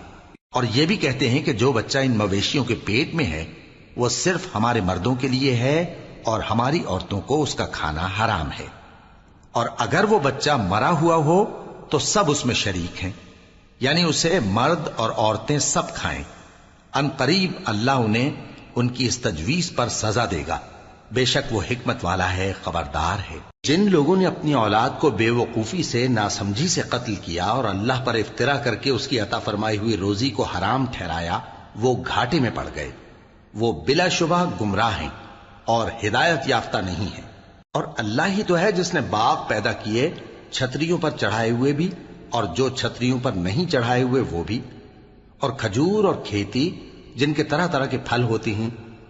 اور یہ بھی کہتے ہیں کہ جو بچہ ان مویشیوں کے پیٹ میں ہے وہ صرف ہمارے مردوں کے لیے ہے اور ہماری عورتوں کو اس کا کھانا حرام ہے، اور اگر وہ بچہ مرا ہوا ہو تو سب اس میں شریک ہیں، یعنی اسے مرد اور عورتیں سب کھائیں۔ ان قریب اللہ انہیں ان کی اس تجویز پر سزا دے گا، بے شک وہ حکمت والا ہے، خبردار ہے۔ جن لوگوں نے اپنی اولاد کو بے وقوفی سے ناسمجھی سے قتل کیا اور اللہ پر افترا کر کے اس کی عطا فرمائی ہوئی روزی کو حرام ٹھہرایا، وہ گھاٹے میں پڑ گئے، وہ بلا شبہ گمراہ ہیں اور ہدایت یافتہ نہیں ہیں۔ اور اللہ ہی تو ہے جس نے باغ پیدا کیے، چھتریوں پر چڑھائے ہوئے بھی اور جو چھتریوں پر نہیں چڑھائے ہوئے وہ بھی، اور کھجور اور کھیتی جن کے طرح طرح کے پھل ہوتے ہیں،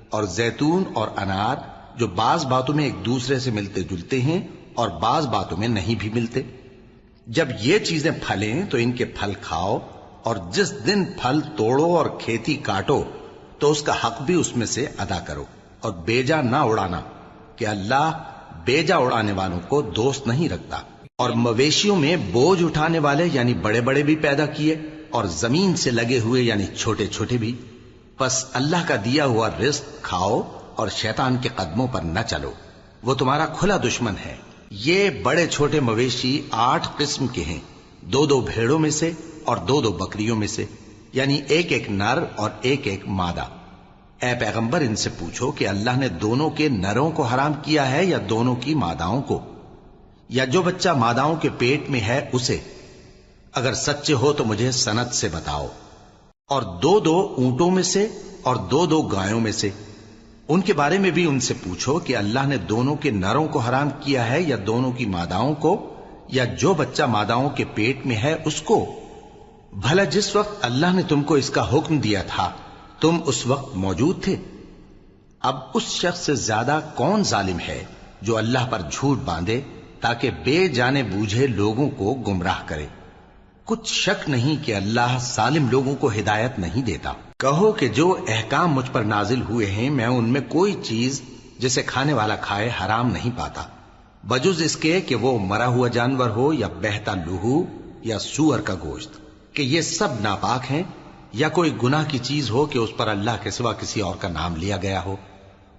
اور زیتون اور انار جو بعض باتوں میں ایک دوسرے سے ملتے جلتے ہیں اور بعض باتوں میں نہیں بھی ملتے۔ جب یہ چیزیں پھلیں تو ان کے پھل کھاؤ، اور جس دن پھل توڑو اور کھیتی کاٹو تو اس کا حق بھی اس میں سے ادا کرو، اور بیجا نہ اڑانا کہ اللہ بیجا اڑانے والوں کو دوست نہیں رکھتا۔ اور مویشیوں میں بوجھ اٹھانے والے یعنی بڑے بڑے بھی پیدا کیے، اور زمین سے لگے ہوئے یعنی چھوٹے چھوٹے بھی۔ پس اللہ کا دیا ہوا رزق کھاؤ اور شیطان کے قدموں پر نہ چلو، وہ تمہارا کھلا دشمن ہے۔ یہ بڑے چھوٹے مویشی 8 قسم کے ہیں، 2 بھیڑوں میں سے اور 2 بکریوں میں سے، یعنی ایک نر اور ایک مادہ۔ اے پیغمبر ان سے پوچھو کہ اللہ نے دونوں کے نروں کو حرام کیا ہے یا دونوں کی ماداؤں کو، یا جو بچہ ماداؤں کے پیٹ میں ہے اسے؟ اگر سچے ہو تو مجھے سند سے بتاؤ۔ اور 2 اونٹوں میں سے اور 2 گایوں میں سے، ان کے بارے میں بھی ان سے پوچھو کہ اللہ نے دونوں کے نروں کو حرام کیا ہے یا دونوں کی ماداؤں کو، یا جو بچہ ماداؤں کے پیٹ میں ہے اس کو؟ بھلا جس وقت اللہ نے تم کو اس کا حکم دیا تھا تم اس وقت موجود تھے؟ اب اس شخص سے زیادہ کون ظالم ہے جو اللہ پر جھوٹ باندھے تاکہ بے جانے بوجھے لوگوں کو گمراہ کرے؟ کچھ شک نہیں کہ اللہ ظالم لوگوں کو ہدایت نہیں دیتا۔ کہو کہ جو احکام مجھ پر نازل ہوئے ہیں میں ان میں کوئی چیز جسے کھانے والا کھائے حرام نہیں پاتا، بجز اس کے کہ وہ مرا ہوا جانور ہو یا بہتا لہو یا سور کا گوشت، کہ یہ سب ناپاک ہیں، یا کوئی گناہ کی چیز ہو کہ اس پر اللہ کے سوا کسی اور کا نام لیا گیا ہو۔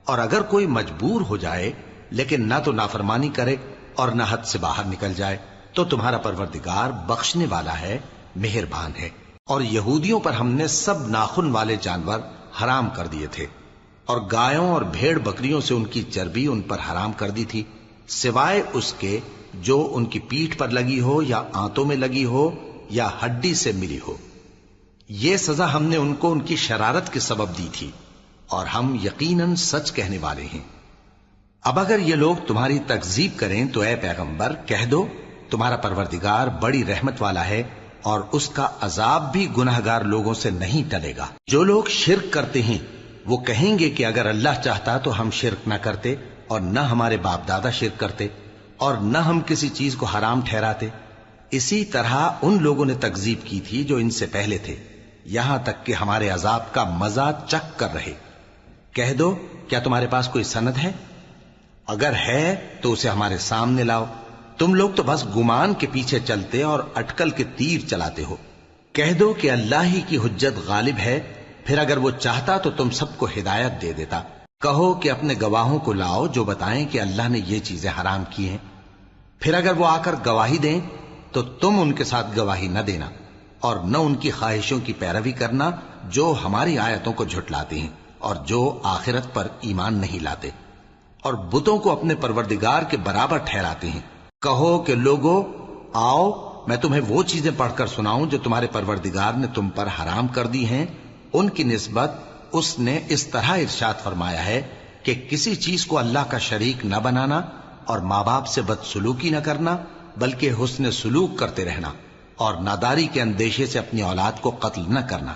اور اگر کوئی مجبور ہو جائے لیکن نہ تو نافرمانی کرے اور نہ حد سے باہر نکل جائے تو تمہارا پروردگار بخشنے والا ہے، مہربان ہے۔ اور یہودیوں پر ہم نے سب ناخن والے جانور حرام کر دیے تھے، اور گایوں اور بھیڑ بکریوں سے ان کی چربی ان پر حرام کر دی تھی، سوائے اس کے جو ان کی پیٹھ پر لگی ہو یا آنتوں میں لگی ہو یا ہڈی سے ملی ہو۔ یہ سزا ہم نے ان کو ان کی شرارت کے سبب دی تھی، اور ہم یقیناً سچ کہنے والے ہیں۔ اب اگر یہ لوگ تمہاری تکذیب کریں تو اے پیغمبر کہہ دو تمہارا پروردگار بڑی رحمت والا ہے، اور اس کا عذاب بھی گناہگار لوگوں سے نہیں ٹلے گا۔ جو لوگ شرک کرتے ہیں وہ کہیں گے کہ اگر اللہ چاہتا تو ہم شرک نہ کرتے، اور نہ ہمارے باپ دادا شرک کرتے، اور نہ ہم کسی چیز کو حرام ٹھہراتے۔ اسی طرح ان لوگوں نے تکذیب کی تھی جو ان سے پہلے تھے، یہاں تک کہ ہمارے عذاب کا مزہ چکھ کر رہے۔ کہہ دو کیا تمہارے پاس کوئی سند ہے؟ اگر ہے تو اسے ہمارے سامنے لاؤ۔ تم لوگ تو بس گمان کے پیچھے چلتے اور اٹکل کے تیر چلاتے ہو۔ کہہ دو کہ اللہ ہی کی حجت غالب ہے، پھر اگر وہ چاہتا تو تم سب کو ہدایت دے دیتا۔ کہو کہ اپنے گواہوں کو لاؤ جو بتائیں کہ اللہ نے یہ چیزیں حرام کی ہیں، پھر اگر وہ آ کر گواہی دیں تو تم ان کے ساتھ گواہی نہ دینا، اور نہ ان کی خواہشوں کی پیروی کرنا جو ہماری آیتوں کو جھٹلاتے ہیں اور جو آخرت پر ایمان نہیں لاتے، اور بتوں کو اپنے پروردگار کے برابر ٹھہراتے ہیں۔ کہو کہ لوگو آؤ میں تمہیں وہ چیزیں پڑھ کر سناؤں جو تمہارے پروردگار نے تم پر حرام کر دی ہیں۔ ان کی نسبت اس نے اس طرح ارشاد فرمایا ہے کہ کسی چیز کو اللہ کا شریک نہ بنانا، اور ماں باپ سے بدسلوکی نہ کرنا بلکہ حسن سلوک کرتے رہنا، اور ناداری کے اندیشے سے اپنی اولاد کو قتل نہ کرنا،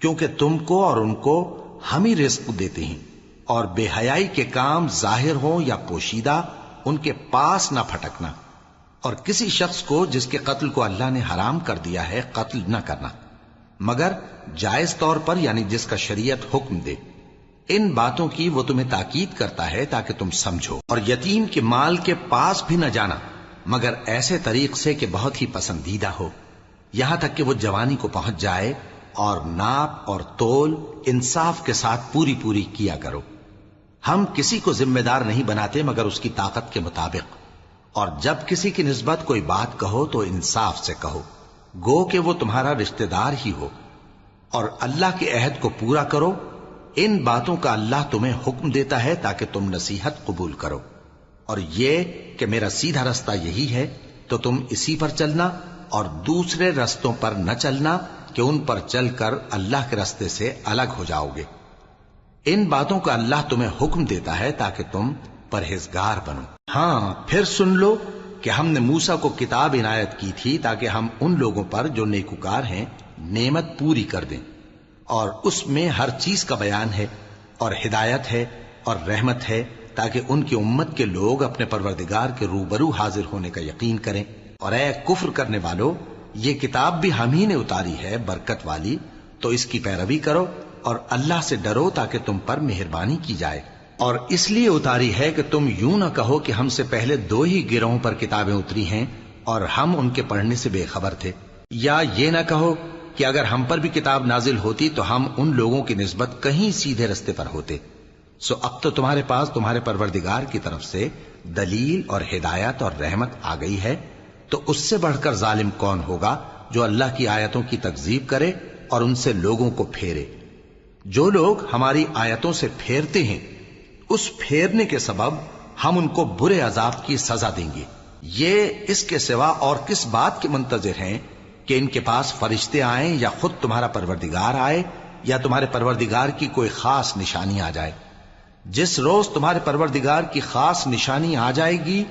کیونکہ تم کو اور ان کو ہم ہی رزق دیتے ہیں۔ اور بے حیائی کے کام ظاہر ہوں یا پوشیدہ ان کے پاس نہ پھٹکنا، اور کسی شخص کو جس کے قتل کو اللہ نے حرام کر دیا ہے قتل نہ کرنا، مگر جائز طور پر یعنی جس کا شریعت حکم دے۔ ان باتوں کی وہ تمہیں تاکید کرتا ہے تاکہ تم سمجھو۔ اور یتیم کے مال کے پاس بھی نہ جانا مگر ایسے طریق سے کہ بہت ہی پسندیدہ ہو، یہاں تک کہ وہ جوانی کو پہنچ جائے، اور ناپ اور تول انصاف کے ساتھ پوری پوری کیا کرو۔ ہم کسی کو ذمہ دار نہیں بناتے مگر اس کی طاقت کے مطابق، اور جب کسی کی نسبت کوئی بات کہو تو انصاف سے کہو، گو کہ وہ تمہارا رشتہ دار ہی ہو، اور اللہ کے عہد کو پورا کرو۔ ان باتوں کا اللہ تمہیں حکم دیتا ہے تاکہ تم نصیحت قبول کرو، اور یہ کہ میرا سیدھا رستہ یہی ہے تو تم اسی پر چلنا، اور دوسرے رستوں پر نہ چلنا کہ ان پر چل کر اللہ کے رستے سے الگ ہو جاؤ گے۔ ان باتوں کا اللہ تمہیں حکم دیتا ہے تاکہ تم پرہیزگار بنو۔ ہاں پھر سن لو کہ ہم نے موسیٰ کو کتاب عنایت کی تھی تاکہ ہم ان لوگوں پر جو نیکوکار ہیں نعمت پوری کر دیں، اور اس میں ہر چیز کا بیان ہے، اور ہدایت ہے اور رحمت ہے تاکہ ان کی امت کے لوگ اپنے پروردگار کے روبرو حاضر ہونے کا یقین کریں۔ اور اے کفر کرنے والو، یہ کتاب بھی ہم ہی نے اتاری ہے برکت والی، تو اس کی پیروی کرو اور اللہ سے ڈرو تاکہ تم پر مہربانی کی جائے۔ اور اس لیے اتاری ہے کہ تم یوں نہ کہو کہ ہم سے پہلے 2 ہی گروہوں پر کتابیں اتری ہیں اور ہم ان کے پڑھنے سے بے خبر تھے، یا یہ نہ کہو کہ اگر ہم پر بھی کتاب نازل ہوتی تو ہم ان لوگوں کی نسبت کہیں سیدھے رستے پر ہوتے۔ سو اب تو تمہارے پاس تمہارے پروردگار کی طرف سے دلیل اور ہدایت اور رحمت آ گئی ہے، تو اس سے بڑھ کر ظالم کون ہوگا جو اللہ کی آیتوں کی تکذیب کرے اور ان سے لوگوں کو پھیرے۔ جو لوگ ہماری آیتوں سے پھیرتے ہیں، اس پھیرنے کے سبب ہم ان کو برے عذاب کی سزا دیں گے۔ یہ اس کے سوا اور کس بات کے منتظر ہیں کہ ان کے پاس فرشتے آئیں یا خود تمہارا پروردگار آئے یا تمہارے پروردگار کی کوئی خاص نشانی آ جائے؟ جس روز تمہارے پروردگار کی خاص نشانی آ جائے گی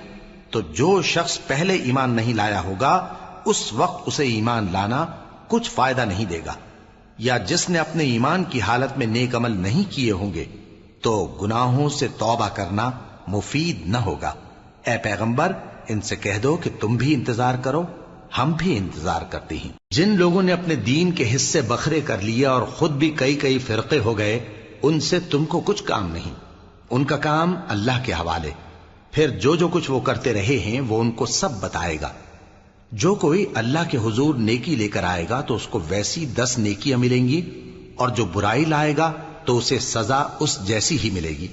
تو جو شخص پہلے ایمان نہیں لایا ہوگا اس وقت اسے ایمان لانا کچھ فائدہ نہیں دے گا، یا جس نے اپنے ایمان کی حالت میں نیک عمل نہیں کیے ہوں گے تو گناہوں سے توبہ کرنا مفید نہ ہوگا۔ اے پیغمبر، ان سے کہہ دو کہ تم بھی انتظار کرو، ہم بھی انتظار کرتے ہیں۔ جن لوگوں نے اپنے دین کے حصے بکھرے کر لیے اور خود بھی کئی فرقے ہو گئے، ان سے تم کو کچھ کام نہیں، ان کا کام اللہ کے حوالے۔ پھر جو کچھ وہ کرتے رہے ہیں وہ ان کو سب بتائے گا۔ جو کوئی اللہ کے حضور نیکی لے کر آئے گا تو اس کو ویسی 10 نیکیاں ملیں گی، اور جو برائی لائے گا تو اسے سزا اس جیسی ہی ملے گی،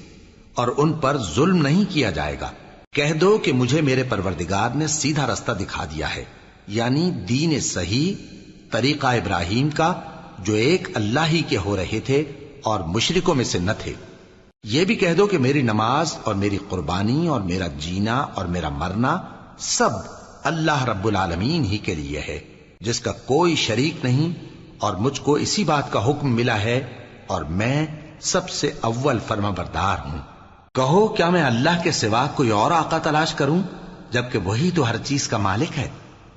اور ان پر ظلم نہیں کیا جائے گا۔ کہہ دو کہ مجھے میرے پروردگار نے سیدھا رستہ دکھا دیا ہے، یعنی دین صحیح، طریقہ ابراہیم کا، جو ایک اللہ ہی کے ہو رہے تھے اور مشرکوں میں سے نہ تھے۔ یہ بھی کہہ دو کہ میری نماز اور میری قربانی اور میرا جینا اور میرا مرنا سب اللہ رب العالمین ہی کے لیے ہے، جس کا کوئی شریک نہیں، اور مجھ کو اسی بات کا حکم ملا ہے اور میں سب سے اول فرما بردار ہوں۔ کہو کیا میں اللہ کے سوا کوئی اور آقا تلاش کروں، جبکہ وہی تو ہر چیز کا مالک ہے؟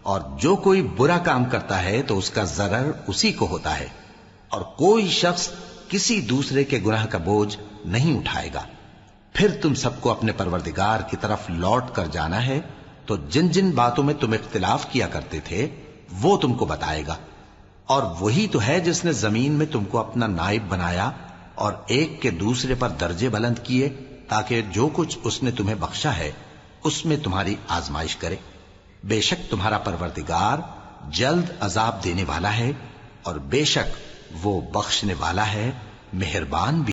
اور جو کوئی برا کام کرتا ہے تو اس کا ضرر اسی کو ہوتا ہے، اور کوئی شخص کسی دوسرے کے گناہ کا بوجھ نہیں اٹھائے گا۔ پھر تم سب کو اپنے پروردگار کی طرف لوٹ کر جانا ہے، تو جن جن باتوں میں تم اختلاف کیا کرتے تھے وہ تم کو بتائے گا۔ اور وہی تو ہے جس نے زمین میں تم کو اپنا نائب بنایا اور ایک کے دوسرے پر درجے بلند کیے، تاکہ جو کچھ اس نے تمہیں بخشا ہے اس میں تمہاری آزمائش کرے۔ بے شک تمہارا پروردگار جلد عذاب دینے والا ہے، اور بے شک وہ بخشنے والا ہے، مہربان بھی۔